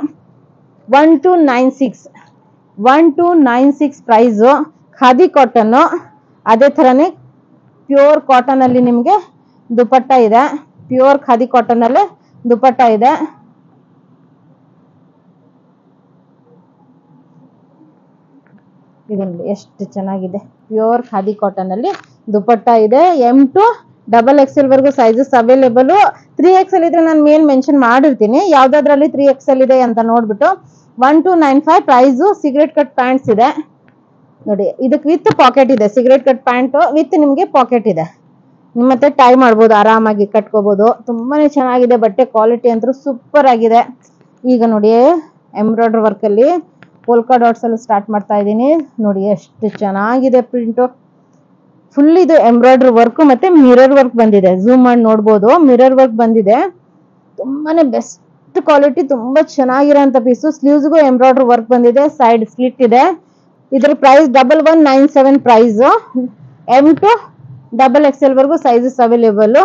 1296 ಪ್ರೈಸು. ಖಾದಿ ಕಾಟನ್. ಅದೇ ತರನೇ ಪ್ಯೂರ್ ಕಾಟನ್ ಅಲ್ಲಿ ನಿಮ್ಗೆ ದುಪ್ಪಟ್ಟ ಇದೆ. ಪ್ಯೂರ್ ಖಾದಿ ಕಾಟನ್ ಅಲ್ಲೇ ದುಪ್ಪಟ್ಟ ಇದೆ. ಇದು ಎಷ್ಟು ಚೆನ್ನಾಗಿದೆ, ಪ್ಯೂರ್ ಖಾದಿ ಕಾಟನ್ ಅಲ್ಲಿ ದುಪ್ಪಟ್ಟ ಇದೆ. M to XXL ವರ್ಗೂ ಸೈಜಸ್ ಅವೈಲೇಬಲ್. 3XL ಇದ್ರೆ ನಾನು ಮೇನ್ ಮೆನ್ಷನ್ ಮಾಡಿರ್ತೀನಿ, ಯಾವ್ದಾದ್ರಲ್ಲಿ 3XL ಇದೆ ಅಂತ ನೋಡ್ಬಿಟ್ಟು. 1295 ಪ್ರೈಸು. ಸಿಗರೆಟ್ ಕಟ್ ಪ್ಯಾಂಟ್ಸ್ ಇದೆ ನೋಡಿ, ಇದಕ್ಕೆ ವಿತ್ ಪಾಕೆಟ್ ಇದೆ. ಸಿಗರೆಟ್ ಕಟ್ ಪ್ಯಾಂಟ್ ವಿತ್ ನಿಮ್ಗೆ ಪಾಕೆಟ್ ಇದೆ. ಮತ್ತೆ ಟೈ ಮಾಡ್ಬೋದು, ಆರಾಮಾಗಿ ಕಟ್ಕೋಬಹುದು. ತುಂಬಾನೇ ಚೆನ್ನಾಗಿದೆ ಬಟ್ಟೆ. ಕ್ವಾಲಿಟಿ ಅಂತೂ ಸೂಪರ್ ಆಗಿದೆ. ಈಗ ನೋಡಿ, ಎಂಬ್ರಾಯ್ಡರಿ ವರ್ಕ್ ಅಲ್ಲಿ ಪೋಲ್ಕಾ ಡಾಟ್ಸ್ ಅಲ್ಲಿ ಸ್ಟಾರ್ಟ್ ಮಾಡ್ತಾ ಇದ್ದೀನಿ ನೋಡಿ. ಎಷ್ಟು ಚೆನ್ನಾಗಿದೆ ಪ್ರಿಂಟು. ಫುಲ್ ಇದು ಎಂಬ್ರಾಯ್ಡರಿ ವರ್ಕ್ ಮತ್ತೆ ಮಿರರ್ ವರ್ಕ್ ಬಂದಿದೆ. ಝೂಮ್ ಮಾಡಿ ನೋಡ್ಬೋದು, ಮಿರರ್ ವರ್ಕ್ ಬಂದಿದೆ. ತುಂಬಾನೇ ಬೆಸ್ಟ್ ಕ್ವಾಲಿಟಿ, ತುಂಬಾ ಚೆನ್ನಾಗಿರೋಂಥ ಪೀಸು. ಸ್ಲೀವ್ಸ್ಗೂ ಎಂಬ್ರಾಯ್ಡರಿ ವರ್ಕ್ ಬಂದಿದೆ, ಸೈಡ್ ಸ್ಲಿಟ್ ಇದೆ. ಇದ್ರ price 1197 price. M to XXL ವರ್ಗೂ ಸೈಜಸ್ ಅವೈಲೇಬಲ್.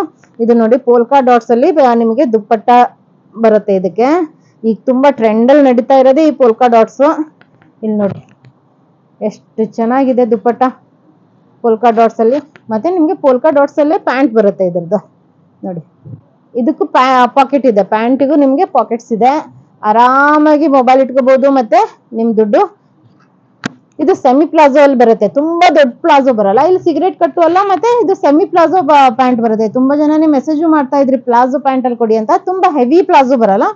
ಇದು ನೋಡಿ, ಪೋಲ್ಕಾ ಡಾಟ್ಸ್ ಅಲ್ಲಿ ನಿಮಗೆ ದುಪ್ಪಟ್ಟ ಬರುತ್ತೆ. ಇದಕ್ಕೆ ಈಗ ತುಂಬಾ ಟ್ರೆಂಡ್ ಅಲ್ಲಿ ನಡೀತಾ ಇರೋದೇ ಈ ಪೋಲ್ಕಾ ಡಾಟ್ಸ್. ಇಲ್ಲಿ ನೋಡಿ ಎಷ್ಟು ಚೆನ್ನಾಗಿದೆ ದುಪ್ಪಟ್ಟ ಪೋಲ್ಕಾ ಡಾಟ್ಸ್ ಅಲ್ಲಿ. ಮತ್ತೆ ನಿಮ್ಗೆ ಪೋಲ್ಕಾ ಡಾಟ್ಸ್ ಅಲ್ಲೇ ಪ್ಯಾಂಟ್ ಬರುತ್ತೆ ಇದ್ರದ್ದು ನೋಡಿ. ಇದಕ್ಕೂ ಪಾಕೆಟ್ ಇದೆ, ಪ್ಯಾಂಟಿಗೂ ನಿಮ್ಗೆ ಪಾಕೆಟ್ಸ್ ಇದೆ. ಆರಾಮಾಗಿ ಮೊಬೈಲ್ ಇಟ್ಕೋಬಹುದು. ಮತ್ತೆ ನಿಮ್ ದುಡ್ಡು. ಇದು ಸೆಮಿ ಪ್ಲಾಜೋ ಅಲ್ಲಿ ಬರುತ್ತೆ, ತುಂಬಾ ದೊಡ್ಡ ಪ್ಲಾಜೋ ಬರಲ್ಲ. ಇಲ್ಲಿ ಸಿಗರೇಟ್ ಕಟ್ಟು ಅಲ್ಲ, ಮತ್ತೆ ಇದು ಸೆಮಿ ಪ್ಲಾಜೋ ಪ್ಯಾಂಟ್ ಬರುತ್ತೆ. ತುಂಬಾ ಜನ ಮೆಸೇಜ್ ಮಾಡ್ತಾ ಇದ್ರಿ ಪ್ಲಾಜೋ ಪ್ಯಾಂಟ್ ಅಲ್ಲಿ ಕೊಡಿ ಅಂತ. ತುಂಬಾ ಹೆವಿ ಪ್ಲಾಜೋ ಬರಲ್ಲ,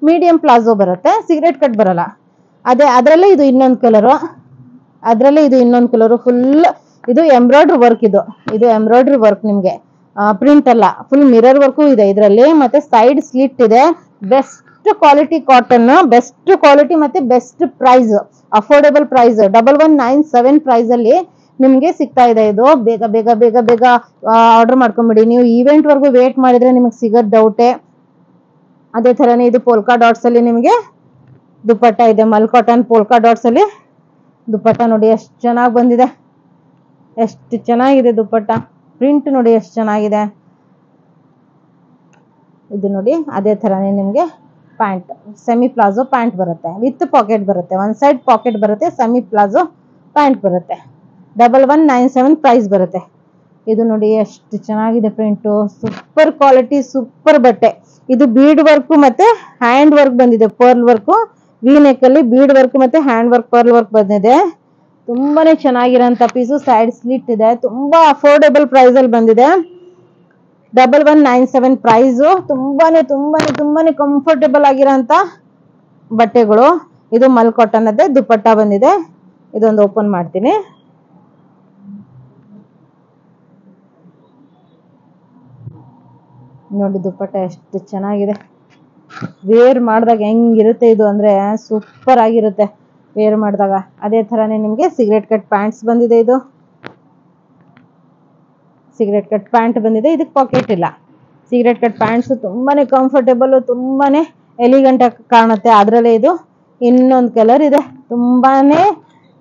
ಮೀಡಿಯಂ ಪ್ಲಾಜೋ ಬರುತ್ತೆ, ಸಿಗರೇಟ್ ಕಟ್ ಬರಲ್ಲ. ಅದರಲ್ಲೇ ಇದು ಇನ್ನೊಂದು ಕಲರು, ಫುಲ್ ಇದು ಎಂಬ್ರಾಯ್ಡ್ರಿ ವರ್ಕ್. ಇದು ಎಂಬ್ರಾಯ್ಡ್ರಿ ವರ್ಕ್ ನಿಮ್ಗೆ, ಪ್ರಿಂಟ್ ಅಲ್ಲ, ಫುಲ್ ಮಿರರ್ ವರ್ಕು ಇದೆ ಇದರಲ್ಲಿ. ಮತ್ತೆ ಸೈಡ್ ಸ್ಲಿಟ್ ಇದೆ. Best quality cotton, best quality ಮತ್ತೆ best price, affordable price. 1197 price ಅಲ್ಲಿ ನಿಮ್ಗೆ ಸಿಗ್ತಾ ಇದೆ. ಇದು ಬೇಗ ಬೇಗ ಬೇಗ ಬೇಗ ಆರ್ಡರ್ ಮಾಡ್ಕೊಂಬಿಡಿ. ನೀವು ಈವೆಂಟ್ ವರ್ಗು ವೇಟ್ ಮಾಡಿದ್ರೆ ನಿಮಗೆ ಸಿಗೋದ್ ಡೌಟೇ. ಅದೇ ತರನೇ ಇದು ಪೋಲ್ಕಾ ಡಾಟ್ಸ್ ಅಲ್ಲಿ ನಿಮಗೆ ದುಪ್ಪಟ್ಟ ಇದೆ. ಮಲ್ ಕಾಟನ್ ಪೋಲ್ಕಾ ಡಾಟ್ಸ್ ಅಲ್ಲಿ ದುಪ್ಪಟ್ಟ ನೋಡಿ ಎಷ್ಟು ಚೆನ್ನಾಗಿ ಬಂದಿದೆ, ಎಷ್ಟು ಚೆನ್ನಾಗಿದೆ ದುಪ್ಪಟ್ಟ. ಪ್ರಿಂಟ್ ನೋಡಿ ಎಷ್ಟು ಚೆನ್ನಾಗಿದೆ. ಇದು ನೋಡಿ ಅದೇ ತರನೇ ನಿಮ್ಗೆ ಪ್ಯಾಂಟ್, ಸೆಮಿ ಪ್ಲಾಜೋ ಪ್ಯಾಂಟ್ ಬರುತ್ತೆ, ವಿತ್ ಪಾಕೆಟ್ ಬರುತ್ತೆ, ಒನ್ ಸೈಡ್ ಪಾಕೆಟ್ ಬರುತ್ತೆ, ಸೆಮಿ ಪ್ಲಾಜೋ ಪ್ಯಾಂಟ್ ಬರುತ್ತೆ. 1197 ಪ್ರೈಸ್ ಬರುತ್ತೆ. ಇದು ನೋಡಿ ಎಷ್ಟು ಚೆನ್ನಾಗಿದೆ ಪ್ರಿಂಟು, ಸೂಪರ್ ಕ್ವಾಲಿಟಿ, ಸೂಪರ್ ಬಟ್ಟೆ. ಇದು ಬೀಡ್ ವರ್ಕ್ ಮತ್ತೆ ಹ್ಯಾಂಡ್ ವರ್ಕ್ ಬಂದಿದೆ, ಪರ್ಲ್ ವರ್ಕ್, ವಿ ನೆಕ್ ಅಲ್ಲಿ ಬೀಡ್ ವರ್ಕ್ ಮತ್ತೆ ಹ್ಯಾಂಡ್ ವರ್ಕ್, ಪರ್ಲ್ ವರ್ಕ್ ಬಂದಿದೆ. ತುಂಬಾನೇ ಚೆನ್ನಾಗಿರೋಂಥ ಪೀಸು, ಸೈಡ್ ಸ್ಲಿಟ್ ಇದೆ, ತುಂಬಾ ಅಫೋರ್ಡೆಬಲ್ ಪ್ರೈಸ್ ಅಲ್ಲಿ ಬಂದಿದೆ. 1197 ಪ್ರೈಸು. ತುಂಬಾನೇ ತುಂಬಾನೇ ತುಂಬಾನೇ ಕಂಫರ್ಟೇಬಲ್ ಆಗಿರೋಂಥ ಬಟ್ಟೆಗಳು. ಇದು ಮಲ್ ಕಾಟನ್ ಅದೇ ದುಪ್ಪಟ್ಟ ಬಂದಿದೆ. ಇದೊಂದು ಓಪನ್ ಮಾಡ್ತೀನಿ. ನೋಡಿ ದುಪ್ಪಟ್ಟ ಎಷ್ಟು ಚೆನ್ನಾಗಿದೆ. ವೇರ್ ಮಾಡಿದಾಗ ಹೆಂಗಿರುತ್ತೆ ಇದು ಅಂದ್ರೆ ಸೂಪರ್ ಆಗಿರುತ್ತೆ ವೇರ್ ಮಾಡಿದಾಗ. ಅದೇ ತರನೇ ನಿಮ್ಗೆ ಸಿಗರೇಟ್ ಕಟ್ ಪ್ಯಾಂಟ್ಸ್ ಬಂದಿದೆ. ಇದು ಸಿಗರೇಟ್ ಕಟ್ ಪ್ಯಾಂಟ್ ಬಂದಿದೆ, ಇದಕ್ಕೆ ಪಾಕೆಟ್ ಇಲ್ಲ. ಸಿಗರೇಟ್ ಕಟ್ ಪ್ಯಾಂಟ್ಸ್ ತುಂಬಾನೇ ಕಂಫರ್ಟೇಬಲ್, ತುಂಬಾನೇ ಎಲಿಗೆಂಟ್ ಆಗಿ ಕಾಣುತ್ತೆ. ಅದರಲ್ಲೇ ಇದು ಇನ್ನೊಂದು ಕಲರ್ ಇದೆ, ತುಂಬಾನೇ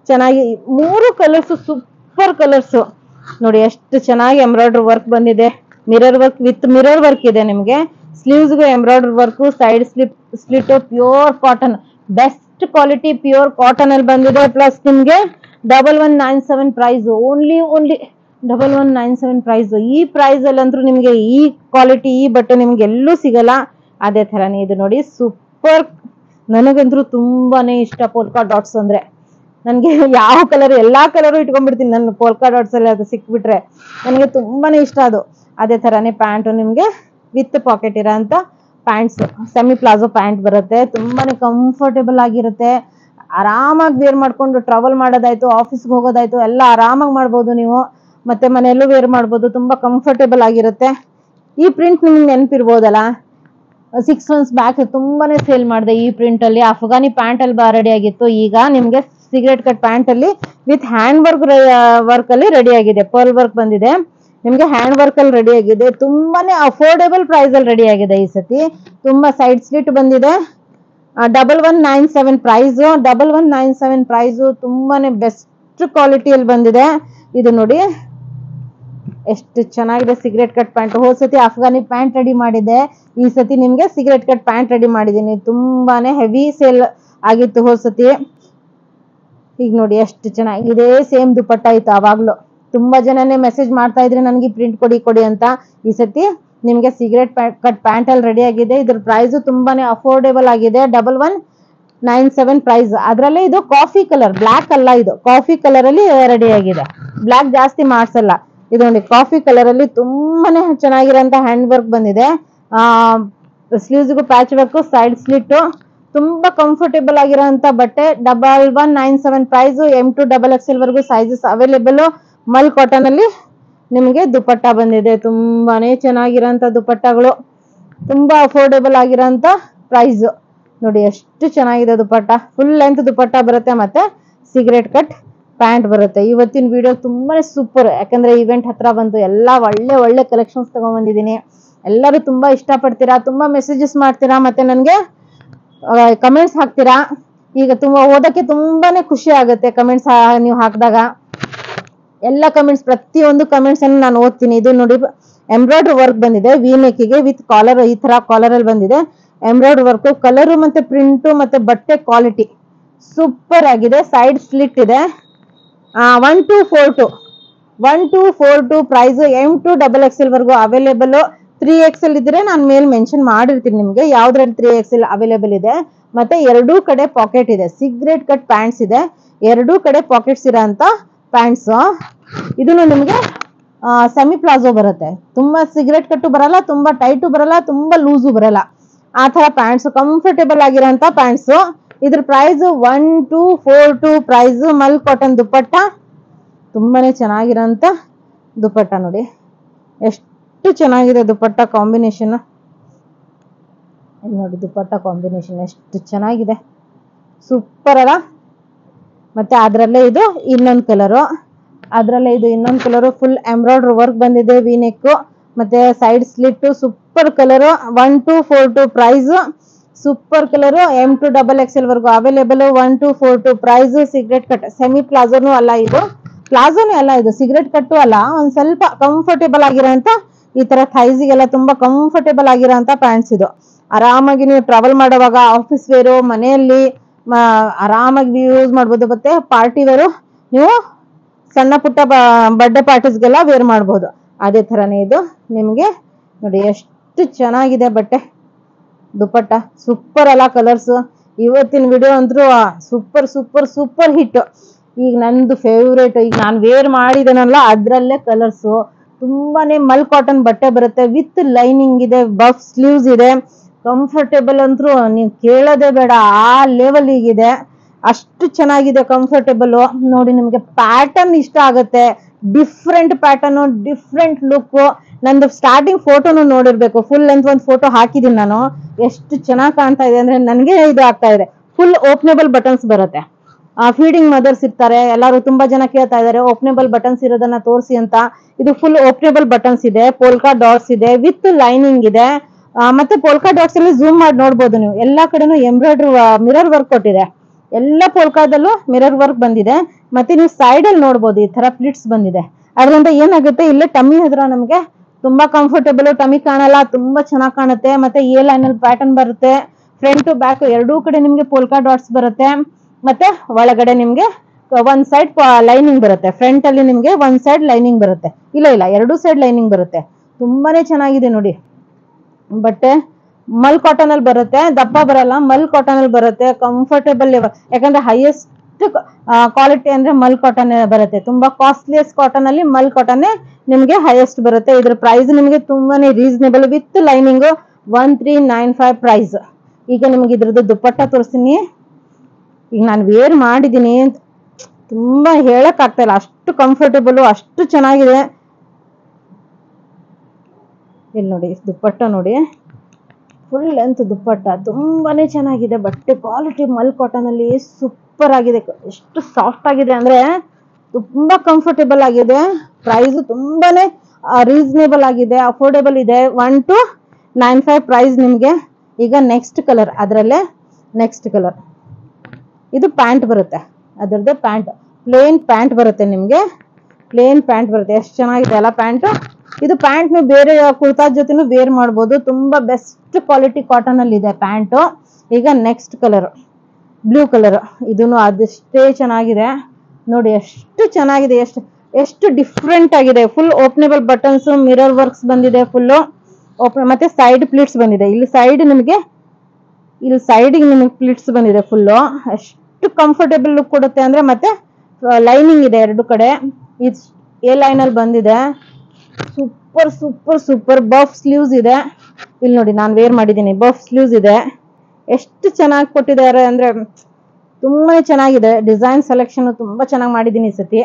ಚೆನ್ನಾಗಿ. 3 ಕಲರ್ಸ್ ಸೂಪರ್ ಕಲರ್ಸ್ ನೋಡಿ ಎಷ್ಟು ಚೆನ್ನಾಗಿ ಎಂಬ್ರಾಯ್ಡ್ರಿ ವರ್ಕ್ ಬಂದಿದೆ. Mirror work with mirror work ಇದೆ ನಿಮ್ಗೆ. ಸ್ಲೀವ್ಸ್ಗೂ embroidery work, side slit pure cotton, best quality pure cotton ಅಲ್ಲಿ ಬಂದಿದೆ. ಪ್ಲಸ್ ನಿಮ್ಗೆ 1197 ಪ್ರೈಸ್, ಓನ್ಲಿ 1197 ಪ್ರೈಸ್. ಈ ಪ್ರೈಸ್ ಅಲ್ಲಿ ಅಂತೂ ನಿಮ್ಗೆ ಈ ಕ್ವಾಲಿಟಿ ಈ ಬಟ್ಟೆ ನಿಮ್ಗೆ ಎಲ್ಲೂ ಸಿಗಲ್ಲ. ಅದೇ ತರನೇ ಇದು ನೋಡಿ ಸೂಪರ್. ನನಗಂತೂ ತುಂಬಾನೇ ಇಷ್ಟ ಪೋಲ್ಕಾ ಡಾಟ್ಸ್ ಅಂದ್ರೆ. ನನ್ಗೆ ಯಾವ ಕಲರ್, ಎಲ್ಲಾ ಕಲರು ಇಟ್ಕೊಂಡ್ಬಿಡ್ತೀನಿ ನಾನು ಪೋಲ್ಕಾ ಡಾಟ್ಸ್ ಅಲ್ಲಿ. ಅದು ಸಿಕ್ಬಿಟ್ರೆ ನನಗೆ ತುಂಬಾನೇ ಇಷ್ಟ ಅದು. ಅದೇ ತರಾನೇ ಪ್ಯಾಂಟ್ ನಿಮ್ಗೆ ವಿತ್ ಪಾಕೆಟ್ ಇರೋ ಅಂತ ಪ್ಯಾಂಟ್ಸ್, ಸೆಮಿ ಪ್ಲಾಜೋ ಪ್ಯಾಂಟ್ ಬರುತ್ತೆ. ತುಂಬಾನೇ ಕಂಫರ್ಟೇಬಲ್ ಆಗಿರುತ್ತೆ. ಆರಾಮಾಗಿ ವೇರ್ ಮಾಡ್ಕೊಂಡು ಟ್ರಾವೆಲ್ ಮಾಡೋದಾಯ್ತು, ಆಫೀಸ್ಗೆ ಹೋಗೋದಾಯ್ತು, ಎಲ್ಲ ಆರಾಮಾಗಿ ಮಾಡ್ಬೋದು ನೀವು. ಮತ್ತೆ ಮನೆಯಲ್ಲೂ ವೇರ್ ಮಾಡ್ಬೋದು, ತುಂಬಾ ಕಂಫರ್ಟೇಬಲ್ ಆಗಿರುತ್ತೆ. ಈ ಪ್ರಿಂಟ್ ನಿಮ್ಗೆ ನೆನಪಿರ್ಬೋದಲ್ಲ, 6 months ಬ್ಯಾಕ್ ತುಂಬಾನೇ ಸೇಲ್ ಮಾಡಿದೆ ಈ ಪ್ರಿಂಟ್ ಅಲ್ಲಿ. ಅಫ್ಘಾನಿ ಪ್ಯಾಂಟ್ ಅಲ್ಲಿ ರೆಡಿ ಆಗಿತ್ತು. ಈಗ ನಿಮ್ಗೆ ಸಿಗರೇಟ್ ಕಟ್ ಪ್ಯಾಂಟ್ ಅಲ್ಲಿ ವಿತ್ ಹ್ಯಾಂಡ್ ವರ್ಕ್ ಅಲ್ಲಿ ರೆಡಿ ಆಗಿದೆ. ಪರ್ಲ್ ವರ್ಕ್ ಬಂದಿದೆ ನಿಮ್ಗೆ, ಹ್ಯಾಂಡ್ ವರ್ಕ್ ಅಲ್ಲಿ ರೆಡಿ ಆಗಿದೆ. ತುಂಬಾನೇ ಅಫೋರ್ಡೆಬಲ್ ಪ್ರೈಸ್ ಅಲ್ಲಿ ರೆಡಿ ಆಗಿದೆ ಈ ಸತಿ. ತುಂಬಾ ಸೈಡ್ ಸ್ಲಿಟ್ ಬಂದಿದೆ. 1197 ಪ್ರೈಸ್, 1197 ಪ್ರೈಸ್. ತುಂಬಾನೇ ಬೆಸ್ಟ್ ಕ್ವಾಲಿಟಿಯಲ್ಲಿ ಬಂದಿದೆ. ಇದು ನೋಡಿ ಎಷ್ಟು ಚೆನ್ನಾಗಿದೆ ಸಿಗರೇಟ್ ಕಟ್ ಪ್ಯಾಂಟ್. ಹೋದ್ ಸತಿ ಅಫ್ಘಾನಿ ಪ್ಯಾಂಟ್ ರೆಡಿ ಮಾಡಿದೆ, ಈ ಸತಿ ನಿಮ್ಗೆ ಸಿಗರೇಟ್ ಕಟ್ ಪ್ಯಾಂಟ್ ರೆಡಿ ಮಾಡಿದೀನಿ. ತುಂಬಾನೇ ಹೆವಿ ಸೇಲ್ ಆಗಿತ್ತು ಹೋದ್ ಸತಿ. ಈಗ ನೋಡಿ ಎಷ್ಟು ಚೆನ್ನಾಗಿದೆ. ಸೇಮ್ ದುಪ್ಪಟ್ಟ ಇತ್ತು ಅವಾಗ್ಲು. ತುಂಬಾ ಜನನೇ ಮೆಸೇಜ್ ಮಾಡ್ತಾ ಇದ್ರೆ ನನಗೆ ಪ್ರಿಂಟ್ ಕೊಡಿ ಅಂತ. ಈ ಸತಿ ನಿಮ್ಗೆ ಸಿಗರೇಟ್ ಕಟ್ ಪ್ಯಾಂಟ್ ಅಲ್ಲಿ ರೆಡಿ ಆಗಿದೆ. ಇದ್ರ ಪ್ರೈಸ್ ತುಂಬಾನೇ ಅಫೋರ್ಡೆಬಲ್ ಆಗಿದೆ. 1197 ಪ್ರೈಸ್. ಅದ್ರಲ್ಲೇ ಇದು ಕಾಫಿ ಕಲರ್, ಬ್ಲಾಕ್ ಅಲ್ಲ, ಇದು ಕಾಫಿ ಕಲರ್ ಅಲ್ಲಿ ರೆಡಿ ಆಗಿದೆ. ಬ್ಲಾಕ್ ಜಾಸ್ತಿ ಮಾಡ್ಸಲ್ಲ. ಇದು ನೋಡಿ ಕಾಫಿ ಕಲರ್ ಅಲ್ಲಿ ತುಂಬಾನೇ ಚೆನ್ನಾಗಿರೋಂತ ಹ್ಯಾಂಡ್ ವರ್ಕ್ ಬಂದಿದೆ. ಸ್ಲೀವ್ಸ್ಗೂ ಪ್ಯಾಚ್ ವರ್ಕ್, ಸೈಡ್ ಸ್ಲಿಟ್. ತುಂಬಾ ಕಂಫರ್ಟೇಬಲ್ ಆಗಿರೋಂತ ಬಟ್ಟೆ. 1197 ಪ್ರೈಸ್. M to XXL ವರೆಗೂ ಸೈಜಸ್ ಅವೈಲೇಬಲ್. ಮಲ್ ಕಾಟನ್ ಅಲ್ಲಿ ನಿಮ್ಗೆ ದುಪ್ಪಟ್ಟ ಬಂದಿದೆ. ತುಂಬಾನೇ ಚೆನ್ನಾಗಿರೋಂತ ದುಪ್ಪಟ್ಟಗಳು, ತುಂಬಾ ಅಫೋರ್ಡೆಬಲ್ ಆಗಿರೋಂತ ಪ್ರೈಸ್. ನೋಡಿ ಎಷ್ಟು ಚೆನ್ನಾಗಿದೆ ದುಪ್ಪಟ್ಟ. ಫುಲ್ ಲೆಂತ್ ದುಪ್ಪಟ್ಟ ಬರುತ್ತೆ, ಮತ್ತೆ ಸಿಗರೇಟ್ ಕಟ್ ಪ್ಯಾಂಟ್ ಬರುತ್ತೆ. ಇವತ್ತಿನ ವಿಡಿಯೋ ತುಂಬಾನೇ ಸೂಪರ್, ಯಾಕಂದ್ರೆ ಇವೆಂಟ್ ಹತ್ರ ಬಂತು. ಎಲ್ಲ ಒಳ್ಳೆ ಒಳ್ಳೆ ಕಲೆಕ್ಷನ್ಸ್ ತಗೊಂಡ್ಬಂದಿದ್ದೀನಿ. ಎಲ್ಲರೂ ತುಂಬಾ ಇಷ್ಟಪಡ್ತೀರಾ, ತುಂಬಾ ಮೆಸೇಜಸ್ ಮಾಡ್ತೀರಾ, ಮತ್ತೆ ನನ್ಗೆ ಕಮೆಂಟ್ಸ್ ಹಾಕ್ತೀರಾ. ಈಗ ತುಂಬಾ ಓದಕ್ಕೆ ತುಂಬಾನೇ ಖುಷಿ ಆಗುತ್ತೆ ಕಮೆಂಟ್ಸ್ ನೀವು ಹಾಕಿದಾಗ. ಎಲ್ಲ ಕಮೆಂಟ್ಸ್, ಪ್ರತಿಯೊಂದು ಕಮೆಂಟ್ಸ್ ಅನ್ನು ನಾನು ಓದ್ತೀನಿ. ಇದು ನೋಡಿ ಎಂಬ್ರಾಯ್ಡ್ರಿ ವರ್ಕ್ ಬಂದಿದೆ ವಿ ನೆಕ್ಗೆ ವಿತ್ ಕಾಲರ್. ಈ ತರ ಕಾಲರ್ ಅಲ್ಲಿ ಬಂದಿದೆ ಎಂಬ್ರಾಯ್ಡ್ರಿ ವರ್ಕ್. ಕಲರ್ ಮತ್ತೆ ಪ್ರಿಂಟ್ ಮತ್ತೆ ಬಟ್ಟೆ ಕ್ವಾಲಿಟಿ ಸೂಪರ್ ಆಗಿದೆ. ಸೈಡ್ ಸ್ಲಿಟ್ ಇದೆ. 1242 ಪ್ರೈಸ್. M to XXL ವರೆಗೂ ಅವೈಲೇಬಲ್. 3XL ಇದ್ರೆ ನಾನು ಮೇಲ್ ಮೆನ್ಷನ್ ಮಾಡಿರ್ತೀನಿ ನಿಮ್ಗೆ ಯಾವ್ದ್ರಲ್ಲಿ 3XL ಅವೈಲೇಬಲ್ ಇದೆ. ಮತ್ತೆ ಎರಡೂ ಕಡೆ ಪಾಕೆಟ್ ಇದೆ. ಸಿಗರೇಟ್ ಕಟ್ ಪ್ಯಾಂಟ್ಸ್ ಇದೆ, ಎರಡೂ ಕಡೆ ಪಾಕೆಟ್ಸ್ ಇರೋ ಅಂತ ಪ್ಯಾಂಟ್ಸ್. ಇದನ್ನು ನಿಮ್ಗೆ ಸೆಮಿ ಪ್ಲಾಜೋ ಬರುತ್ತೆ. ತುಂಬಾ ಸಿಗರೇಟ್ ಕಟ್ಟು ಬರಲ್ಲ, ತುಂಬಾ ಟೈಟು ಬರಲ್ಲ, ತುಂಬಾ ಲೂಸು ಬರಲ್ಲ. ಆ ತರ ಪ್ಯಾಂಟ್ಸ್, ಕಂಫರ್ಟೇಬಲ್ ಆಗಿರೋಂತ ಪ್ಯಾಂಟ್ಸ್. ಇದ್ರ ಪ್ರೈಸ್ 1242 ಪ್ರೈಸ್. ಮಲ್ ಕಾಟನ್ ದುಪ್ಪಟ್ಟ. ತುಂಬಾನೇ ಚೆನ್ನಾಗಿರೋಂತ ದುಪ್ಪಟ್ಟ ನೋಡಿ ಎಷ್ಟು ಚೆನ್ನಾಗಿದೆ ದುಪ್ಪಟ್ಟ ಕಾಂಬಿನೇಷನ್. ನೋಡಿ ದುಪ್ಪಟ್ಟ ಕಾಂಬಿನೇಷನ್ ಎಷ್ಟು ಚೆನ್ನಾಗಿದೆ, ಸೂಪರ್ ಅಲ್ಲ. ಮತ್ತೆ ಅದ್ರಲ್ಲೇ ಇದು ಇನ್ನೊಂದು ಕಲರು. ಅದ್ರಲ್ಲೇ ಇದು ಇನ್ನೊಂದು ಕಲರ್ ಫುಲ್ ಎಂಬ್ರಾಯ್ಡ್ರಿ ವರ್ಕ್ ಬಂದಿದೆ, ವಿ ನೆಕ್ ಮತ್ತೆ side slit, super colour. 1 2 4 2 price. Super colour, M2XXL ವರ್ಗು available. 1 2 4 2 price. Cigarette cut, semi ಪ್ಲಾಜೋನು ಅಲ್ಲ ಇದು, ಪ್ಲಾಜೋನು ಅಲ್ಲ ಇದು, ಸಿಗರೇಟ್ ಕಟ್ಟು ಅಲ್ಲ, ಒಂದ್ ಸ್ವಲ್ಪ ಕಂಫರ್ಟೇಬಲ್ ಆಗಿರೋಂತ ಈ ತರ ಥೈಸಿಗೆಲ್ಲ ತುಂಬಾ ಕಂಫರ್ಟೇಬಲ್ ಆಗಿರೋಂತ ಪ್ಯಾಂಟ್ಸ್ ಇದು. ಆರಾಮಾಗಿ ನೀವು ಟ್ರಾವೆಲ್ ಮಾಡುವಾಗ, ಆಫೀಸ್ ವೇರು, ಮನೆಯಲ್ಲಿ ಆರಾಮಾಗಿ ಯೂಸ್ ಮಾಡ್ಬೋದು. ಮತ್ತೆ ಪಾರ್ಟಿ ವೇರು, ನೀವು ಸಣ್ಣ ಪುಟ್ಟ ಬರ್ಡೇ ಪಾರ್ಟೀಸ್ಗೆಲ್ಲ ವೇರ್ ಮಾಡ್ಬೋದು. ಅದೇ ತರನೇ ಇದು ನಿಮ್ಗೆ ನೋಡಿ ಎಷ್ಟು ಚೆನ್ನಾಗಿದೆ ಬಟ್ಟೆ. ದುಪ್ಪಟ್ಟ ಸೂಪರ್ ಅಲ್ಲ ಕಲರ್ಸ್. ಇವತ್ತಿನ ವಿಡಿಯೋ ಅಂದ್ರೂ ಸೂಪರ್ ಸೂಪರ್ ಸೂಪರ್ ಹಿಟ್. ಈಗ ನಂದು ಫೇವ್ರೇಟ್, ಈಗ ನಾನು ವೇರ್ ಮಾಡಿದೇನಲ್ಲ ಅದ್ರಲ್ಲೇ ಕಲರ್ಸ್. ತುಂಬಾನೇ ಮಲ್ ಕಾಟನ್ ಬಟ್ಟೆ ಬರುತ್ತೆ, ವಿತ್ ಲೈನಿಂಗ್ ಇದೆ, ಬಫ್ ಸ್ಲೀವ್ಸ್ ಇದೆ, ಕಂಫರ್ಟೇಬಲ್ ಅಂತೂ ನೀವು ಕೇಳೋದೇ ಬೇಡ, ಆ ಲೆವೆಲ್ಗಿದೆ. ಅಷ್ಟು ಚೆನ್ನಾಗಿದೆ, ಕಂಫರ್ಟೇಬಲ್. ನೋಡಿ ನಿಮ್ಗೆ ಪ್ಯಾಟರ್ನ್ ಇಷ್ಟ ಆಗುತ್ತೆ, ಡಿಫ್ರೆಂಟ್ ಪ್ಯಾಟರ್ನ್, ಡಿಫ್ರೆಂಟ್ ಲುಕ್. ನಂದು ಸ್ಟಾರ್ಟಿಂಗ್ ಫೋಟೋನು ನೋಡಿರ್ಬೇಕು, ಫುಲ್ ಲೆಂತ್ ಒಂದು ಫೋಟೋ ಹಾಕಿದೀನಿ ನಾನು. ಎಷ್ಟು ಚೆನ್ನಾಗಿ ಕಾಣ್ತಾ ಇದೆ ಅಂದ್ರೆ ನನಗೆ ಇದು ಆಗ್ತಾ ಇದೆ. ಫುಲ್ ಓಪನೇಬಲ್ ಬಟನ್ಸ್ ಬರುತ್ತೆ. ಫೀಡಿಂಗ್ ಮದರ್ಸ್ ಇರ್ತಾರೆ, ಎಲ್ಲರೂ ತುಂಬಾ ಜನ ಕೇಳ್ತಾ ಇದಾರೆ ಓಪನೇಬಲ್ ಬಟನ್ಸ್ ಇರೋದನ್ನ ತೋರಿಸಿ ಅಂತ. ಇದು ಫುಲ್ ಓಪನೇಬಲ್ ಬಟನ್ಸ್ ಇದೆ, ಪೋಲ್ಕಾ ಡಾಟ್ಸ್ ಇದೆ, ವಿತ್ ಲೈನಿಂಗ್ ಇದೆ. ಮತ್ತೆ ಪೋಲ್ಕಾ ಡಾಟ್ಸ್ ಅಲ್ಲಿ ಝೂಮ್ ಮಾಡಿ ನೋಡ್ಬೋದು ನೀವು. ಎಲ್ಲಾ ಕಡೆನೂ ಎಂಬ್ರಾಯ್ಡ್ರಿ ಮಿರರ್ ವರ್ಕ್ ಕೊಟ್ಟಿದೆ, ಎಲ್ಲ ಪೋಲ್ಕಾದಲ್ಲೂ ಮಿರರ್ ವರ್ಕ್ ಬಂದಿದೆ. ಮತ್ತೆ ನೀವು ಸೈಡ್ ಅಲ್ಲಿ ನೋಡ್ಬೋದು ಈ ತರ ಪ್ಲಿಟ್ಸ್ ಬಂದಿದೆ. ಅದರಿಂದ ಏನಾಗುತ್ತೆ, ಇಲ್ಲೇ ಟಮ್ಮಿ ಹತ್ರ ನಮ್ಗೆ ತುಂಬಾ ಕಂಫರ್ಟೇಬಲ್, ಟಮ್ಮಿ ಕಾಣಲ್ಲ, ತುಂಬಾ ಚೆನ್ನಾಗಿ ಕಾಣುತ್ತೆ. ಮತ್ತೆ ಎ ಲೈನ್ ಅಲ್ಲಿ ಪ್ಯಾಟರ್ನ್ ಬರುತ್ತೆ, ಫ್ರಂಟ್ ಟು ಬ್ಯಾಕ್ ಎರಡೂ ಕಡೆ ನಿಮ್ಗೆ ಪೋಲ್ಕಾ ಡಾಟ್ಸ್ ಬರುತ್ತೆ. ಮತ್ತೆ ಒಳಗಡೆ ನಿಮ್ಗೆ ಒಂದ್ ಸೈಡ್ ಲೈನಿಂಗ್ ಬರುತ್ತೆ, ಫ್ರಂಟ್ ಅಲ್ಲಿ ನಿಮ್ಗೆ ಒಂದ್ ಸೈಡ್ ಲೈನಿಂಗ್ ಬರುತ್ತೆ, ಇಲ್ಲ ಎರಡೂ ಸೈಡ್ ಲೈನಿಂಗ್ ಬರುತ್ತೆ. ತುಂಬಾನೇ ಚೆನ್ನಾಗಿದೆ ನೋಡಿ ಬಟ್ಟೆ. ಮಲ್ ಕಾಟನ್ ಅಲ್ಲಿ ಬರುತ್ತೆ, ದಪ್ಪ ಬರಲ್ಲ, ಮಲ್ ಕಾಟನ್ ಅಲ್ಲಿ ಬರುತ್ತೆ, ಕಂಫರ್ಟೇಬಲ್. ಯಾಕಂದ್ರೆ ಹೈಯೆಸ್ಟ್ ಕ್ವಾಲಿಟಿ ಅಂದ್ರೆ ಮಲ್ ಕಾಟನ್ ಬರುತ್ತೆ. ತುಂಬಾ ಕಾಸ್ಟ್ಲಿಯಸ್ ಕಾಟನ್ ಅಲ್ಲಿ ಮಲ್ ಕಾಟನ್ ನಿಮ್ಗೆ ಹೈಯೆಸ್ಟ್ ಬರುತ್ತೆ. ಇದ್ರ ಪ್ರೈಸ್ ನಿಮ್ಗೆ ತುಂಬಾನೇ ರೀಸನೇಬಲ್, ವಿತ್ ಲೈನಿಂಗ್ 1395 ಪ್ರೈಸ್. ಈಗ ನಿಮ್ಗೆ ಇದ್ರದ್ದು ದುಪ್ಪಟ್ಟ ತೋರಿಸ್ತೀನಿ. ಈಗ ನಾನು ವೇರ್ ಮಾಡಿದೀನಿ, ತುಂಬಾ ಹೇಳಕ್ ಆಗ್ತಾ ಇಲ್ಲ, ಅಷ್ಟು ಕಂಫರ್ಟೇಬಲ್, ಅಷ್ಟು ಚೆನ್ನಾಗಿದೆ. ಇಲ್ಲಿ ನೋಡಿ ದುಪ್ಪಟ್ಟ ನೋಡಿ, ಫುಲ್ ಲೆಂತ್ ದುಪ್ಪಟ್ಟ, ತುಂಬಾನೇ ಚೆನ್ನಾಗಿದೆ ಬಟ್ಟೆ. ಕ್ವಾಲಿಟಿ ಮಲ್ ಕಾಟನ್ ಅಲ್ಲಿ ಸೂಪರ್ ಆಗಿದೆ, ಎಷ್ಟು ಸಾಫ್ಟ್ ಆಗಿದೆ ಅಂದ್ರೆ ತುಂಬಾ ಕಂಫರ್ಟೇಬಲ್ ಆಗಿದೆ. ಪ್ರೈಸ್ ತುಂಬಾನೇ ರೀಸನೇಬಲ್ ಆಗಿದೆ, ಅಫೋರ್ಡೇಬಲ್ ಇದೆ. 1295 ಪ್ರೈಸ್ ನಿಮ್ಗೆ. ಈಗ ನೆಕ್ಸ್ಟ್ ಕಲರ್, ಅದರಲ್ಲೇ ನೆಕ್ಸ್ಟ್ ಕಲರ್, ಇದು ಪ್ಯಾಂಟ್ ಬರುತ್ತೆ, ಅದರದ್ದು ಪ್ಯಾಂಟ್, ಪ್ಲೇನ್ ಪ್ಯಾಂಟ್ ಬರುತ್ತೆ ನಿಮ್ಗೆ, ಪ್ಲೇನ್ ಪ್ಯಾಂಟ್ ಬರುತ್ತೆ. ಎಷ್ಟು ಚೆನ್ನಾಗಿದೆ ಅಲ್ಲ ಪ್ಯಾಂಟ್. ಇದು ಪ್ಯಾಂಟ್ ನೀವು ಬೇರೆ ಕುರ್ತಾ ಜೊತೆನೂ ವೇರ್ ಮಾಡ್ಬೋದು, ತುಂಬಾ ಬೆಸ್ಟ್ ಕ್ವಾಲಿಟಿ ಕಾಟನ್ ಅಲ್ಲಿ ಇದೆ ಪ್ಯಾಂಟ್. ಈಗ ನೆಕ್ಸ್ಟ್ ಕಲರ್ ಬ್ಲೂ ಕಲರ್, ಇದನ್ನು ಅದಷ್ಟೇ ಚೆನ್ನಾಗಿದೆ ನೋಡಿ, ಎಷ್ಟು ಚೆನ್ನಾಗಿದೆ, ಎಷ್ಟು ಡಿಫ್ರೆಂಟ್ ಆಗಿದೆ. Full openable buttons, mirror works ಬಂದಿದೆ ಫುಲ್ ಓಪನ್. ಮತ್ತೆ ಸೈಡ್ ಪ್ಲಿಟ್ಸ್ ಬಂದಿದೆ, ಇಲ್ಲಿ ಸೈಡ್ ನಿಮಗೆ, ಇಲ್ಲಿ ಸೈಡಿಗೆ ನಿಮಗೆ ಪ್ಲಿಟ್ಸ್ ಬಂದಿದೆ ಫುಲ್ಲು. ಎಷ್ಟು ಕಂಫರ್ಟೇಬಲ್ ಲುಕ್ ಕೊಡುತ್ತೆ ಅಂದ್ರೆ. ಮತ್ತೆ ಲೈನಿಂಗ್ ಇದೆ ಎರಡು ಕಡೆ, ಇದು ಎ ಲೈನ್ ಅಲ್ಲಿ ಬಂದಿದೆ. Super super super. Buff sleeves ಇದೆ, ಇಲ್ಲಿ ನೋಡಿ ನಾನು ವೇರ್ ಮಾಡಿದ್ದೀನಿ, ಬಫ್ ಸ್ಲೀವ್ಸ್ ಇದೆ. ಎಷ್ಟು ಚೆನ್ನಾಗಿ ಕೊಟ್ಟಿದ್ದಾರೆ ಅಂದ್ರೆ ತುಂಬಾ ಚೆನ್ನಾಗಿದೆ. ಡಿಸೈನ್ ಸೆಲೆಕ್ಷನ್ ತುಂಬಾ ಚೆನ್ನಾಗಿ ಮಾಡಿದ್ದೀನಿ ಈ ಸತಿ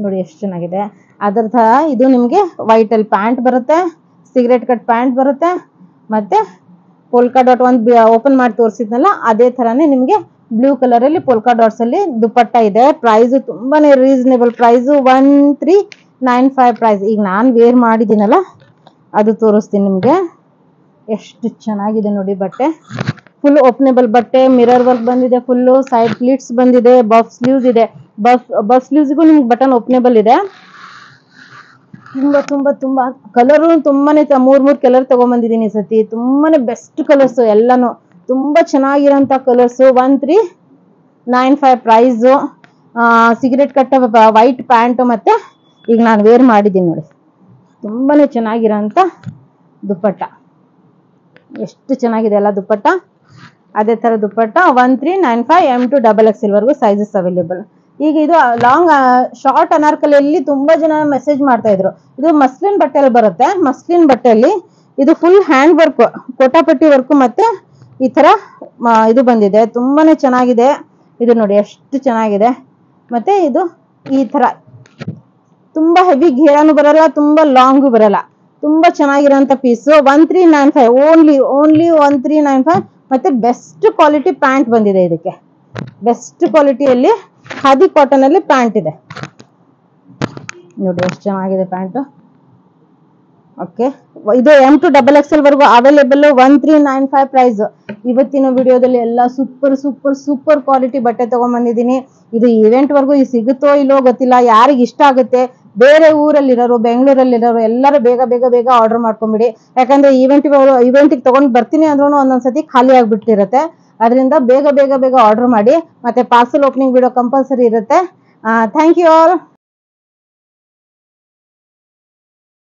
ನೋಡಿ, ಎಷ್ಟು ಚೆನ್ನಾಗಿದೆ. ಅದರ ಇದು ನಿಮ್ಗೆ ವೈಟ್ ಅಲ್ಲಿ ಪ್ಯಾಂಟ್ ಬರುತ್ತೆ, ಸಿಗರೇಟ್ ಕಟ್ ಪ್ಯಾಂಟ್ ಬರುತ್ತೆ. ಮತ್ತೆ ಪೋಲ್ಕಾ ಡಾಟ್ ಒಂದು ಓಪನ್ ಮಾಡಿ ತೋರಿಸಿದ್ನಲ್ಲ ಅದೇ ತರಾನೇ ನಿಮ್ಗೆ ಬ್ಲೂ ಕಲರ್ ಅಲ್ಲಿ ಪೋಲ್ಕಾ ಡಾಟ್ಸ್ ಅಲ್ಲಿ ದುಪ್ಪಟ್ಟ ಇದೆ. ಪ್ರೈಸ್ ತುಂಬಾನೇ ರೀಸನೇಬಲ್ ಪ್ರೈಸ್, 1395 ಪ್ರೈಸ್. ಈಗ ನಾನು ವೇರ್ ಮಾಡಿದ್ದೀನಲ್ಲ ಅದು ತೋರಿಸ್ತೀನಿ ನಿಮ್ಗೆ. ಎಷ್ಟು ಚೆನ್ನಾಗಿದೆ ನೋಡಿ ಬಟ್ಟೆ. ಫುಲ್ ಓಪನೇಬಲ್ ಬಟ್ಟೆ, ಮಿರರ್ ವರ್ಕ್ ಬಂದಿದೆ, ಫುಲ್ಲು ಸೈಡ್ ಪ್ಲೀಟ್ಸ್ ಬಂದಿದೆ, ಬಫ್ ಸ್ಲೀವ್ಸ್ ಇದೆ. ಬಫ್ ಸ್ಲೀವ್ಸ್ಗೂ ನಿಮ್ಗೆ ಬಟನ್ ಓಪನೇಬಲ್ ಇದೆ. ತುಂಬಾ ತುಂಬಾ ತುಂಬಾ ಕಲರು ತುಂಬಾನೇ ಮೂರ್ ಕಲರ್ ತಗೊಂಡ್ಬಂದಿದ್ದೀನಿ ಈ ಸತಿ. ತುಂಬಾನೇ ಬೆಸ್ಟ್ ಕಲರ್ಸ್ ಎಲ್ಲಾನು, ತುಂಬಾ ಚೆನ್ನಾಗಿರೋಂಥ ಕಲರ್ಸ್. 1395 ಪ್ರೈಸ್. ಸಿಗರೇಟ್ ಕಟ್ಟ ವೈಟ್ ಪ್ಯಾಂಟ್. ಮತ್ತೆ ಈಗ ನಾನು ವೇರ್ ಮಾಡಿದ್ದೀನಿ ನೋಡಿ, ತುಂಬಾನೇ ಚೆನ್ನಾಗಿರೋಂಥ ದುಪ್ಪಟ್ಟ. ಎಷ್ಟು ಚೆನ್ನಾಗಿದೆ ಅಲ್ಲ ದುಪ್ಪಟ್ಟ. ಅದೇ ತರ ದುಪ್ಪಟ್ಟ 1395 M2XXL ವರೆಗೂ ಸೈಜಸ್ ಅವೈಲೇಬಲ್. ಈಗ ಇದು ಲಾಂಗ್ ಶಾರ್ಟ್ ಅನಾರ್ಕಲಿಯಲ್ಲಿ ತುಂಬಾ ಜನ ಮೆಸೇಜ್ ಮಾಡ್ತಾ ಇದ್ರು. ಇದು ಮಸ್ಲಿನ್ ಬಟ್ಟೆಯಲ್ಲಿ ಬರುತ್ತೆ, ಮಸ್ಲಿನ್ ಬಟ್ಟೆಯಲ್ಲಿ ಇದು ಫುಲ್ ಹ್ಯಾಂಡ್ ವರ್ಕ್, ಕೋಟಾಪಟ್ಟಿ ವರ್ಕ್, ಮತ್ತೆ ಈ ತರ ಇದು ಬಂದಿದೆ. ತುಂಬಾನೇ ಚೆನ್ನಾಗಿದೆ ಇದು ನೋಡಿ, ಎಷ್ಟು ಚೆನ್ನಾಗಿದೆ. ಮತ್ತೆ ಇದು ಈ ತರ ತುಂಬಾ ಹೆವಿ ಘೇರಾನು ಬರಲ್ಲ, ತುಂಬಾ ಲಾಂಗು ಬರಲ್ಲ, ತುಂಬಾ ಚೆನ್ನಾಗಿರೋಂಥ ಪೀಸ್. 1395 ಓನ್ಲಿ 1395. ಮತ್ತೆ ಬೆಸ್ಟ್ ಕ್ವಾಲಿಟಿ ಪ್ಯಾಂಟ್ ಬಂದಿದೆ ಇದಕ್ಕೆ, ಬೆಸ್ಟ್ ಕ್ವಾಲಿಟಿಯಲ್ಲಿ ಖಾದಿ ಕಾಟನ್ ಅಲ್ಲಿ ಪ್ಯಾಂಟ್ ಇದೆ ನೋಡಿ, ಎಷ್ಟು ಚೆನ್ನಾಗಿದೆ ಪ್ಯಾಂಟ್. ಓಕೆ, ಇದು M2 XXL ವರೆಗೂ ಅವೈಲೇಬಲ್. 1395 ಪ್ರೈಸ್. ಇವತ್ತಿನ ವಿಡಿಯೋದಲ್ಲಿ ಎಲ್ಲ ಸೂಪರ್ ಸೂಪರ್ ಸೂಪರ್ ಕ್ವಾಲಿಟಿ ಬಟ್ಟೆ ತಗೊಂಡ್ಬಂದಿದ್ದೀನಿ. ಇದು ಇವೆಂಟ್ ವರ್ಗೂ ಸಿಗುತ್ತೋ ಇಲ್ಲೋ ಗೊತ್ತಿಲ್ಲ. ಯಾರಿಗೆ ಇಷ್ಟ ಆಗುತ್ತೆ, ಬೇರೆ ಊರಲ್ಲಿರೋರು, ಬೆಂಗಳೂರಲ್ಲಿರೋರು ಎಲ್ಲರೂ ಬೇಗ ಬೇಗ ಬೇಗ ಆರ್ಡರ್ ಮಾಡ್ಕೊಂಬಿಡಿ. ಯಾಕಂದ್ರೆ ಇವೆಂಟ್ಗೆ ತಗೊಂಡ್ ಬರ್ತೀನಿ ಅಂದ್ರೂ ಒಂದೊಂದ್ಸತಿ ಖಾಲಿ ಆಗ್ಬಿಟ್ಟಿರುತ್ತೆ. ಅದರಿಂದ ಬೇಗ ಬೇಗ ಬೇಗ ಆರ್ಡರ್ ಮಾಡಿ. ಮತ್ತೆ ಪಾರ್ಸಲ್ ಓಪನಿಂಗ್ ವಿಡಿಯೋ ಕಂಪಲ್ಸರಿ ಇರುತ್ತೆ. Thank you all.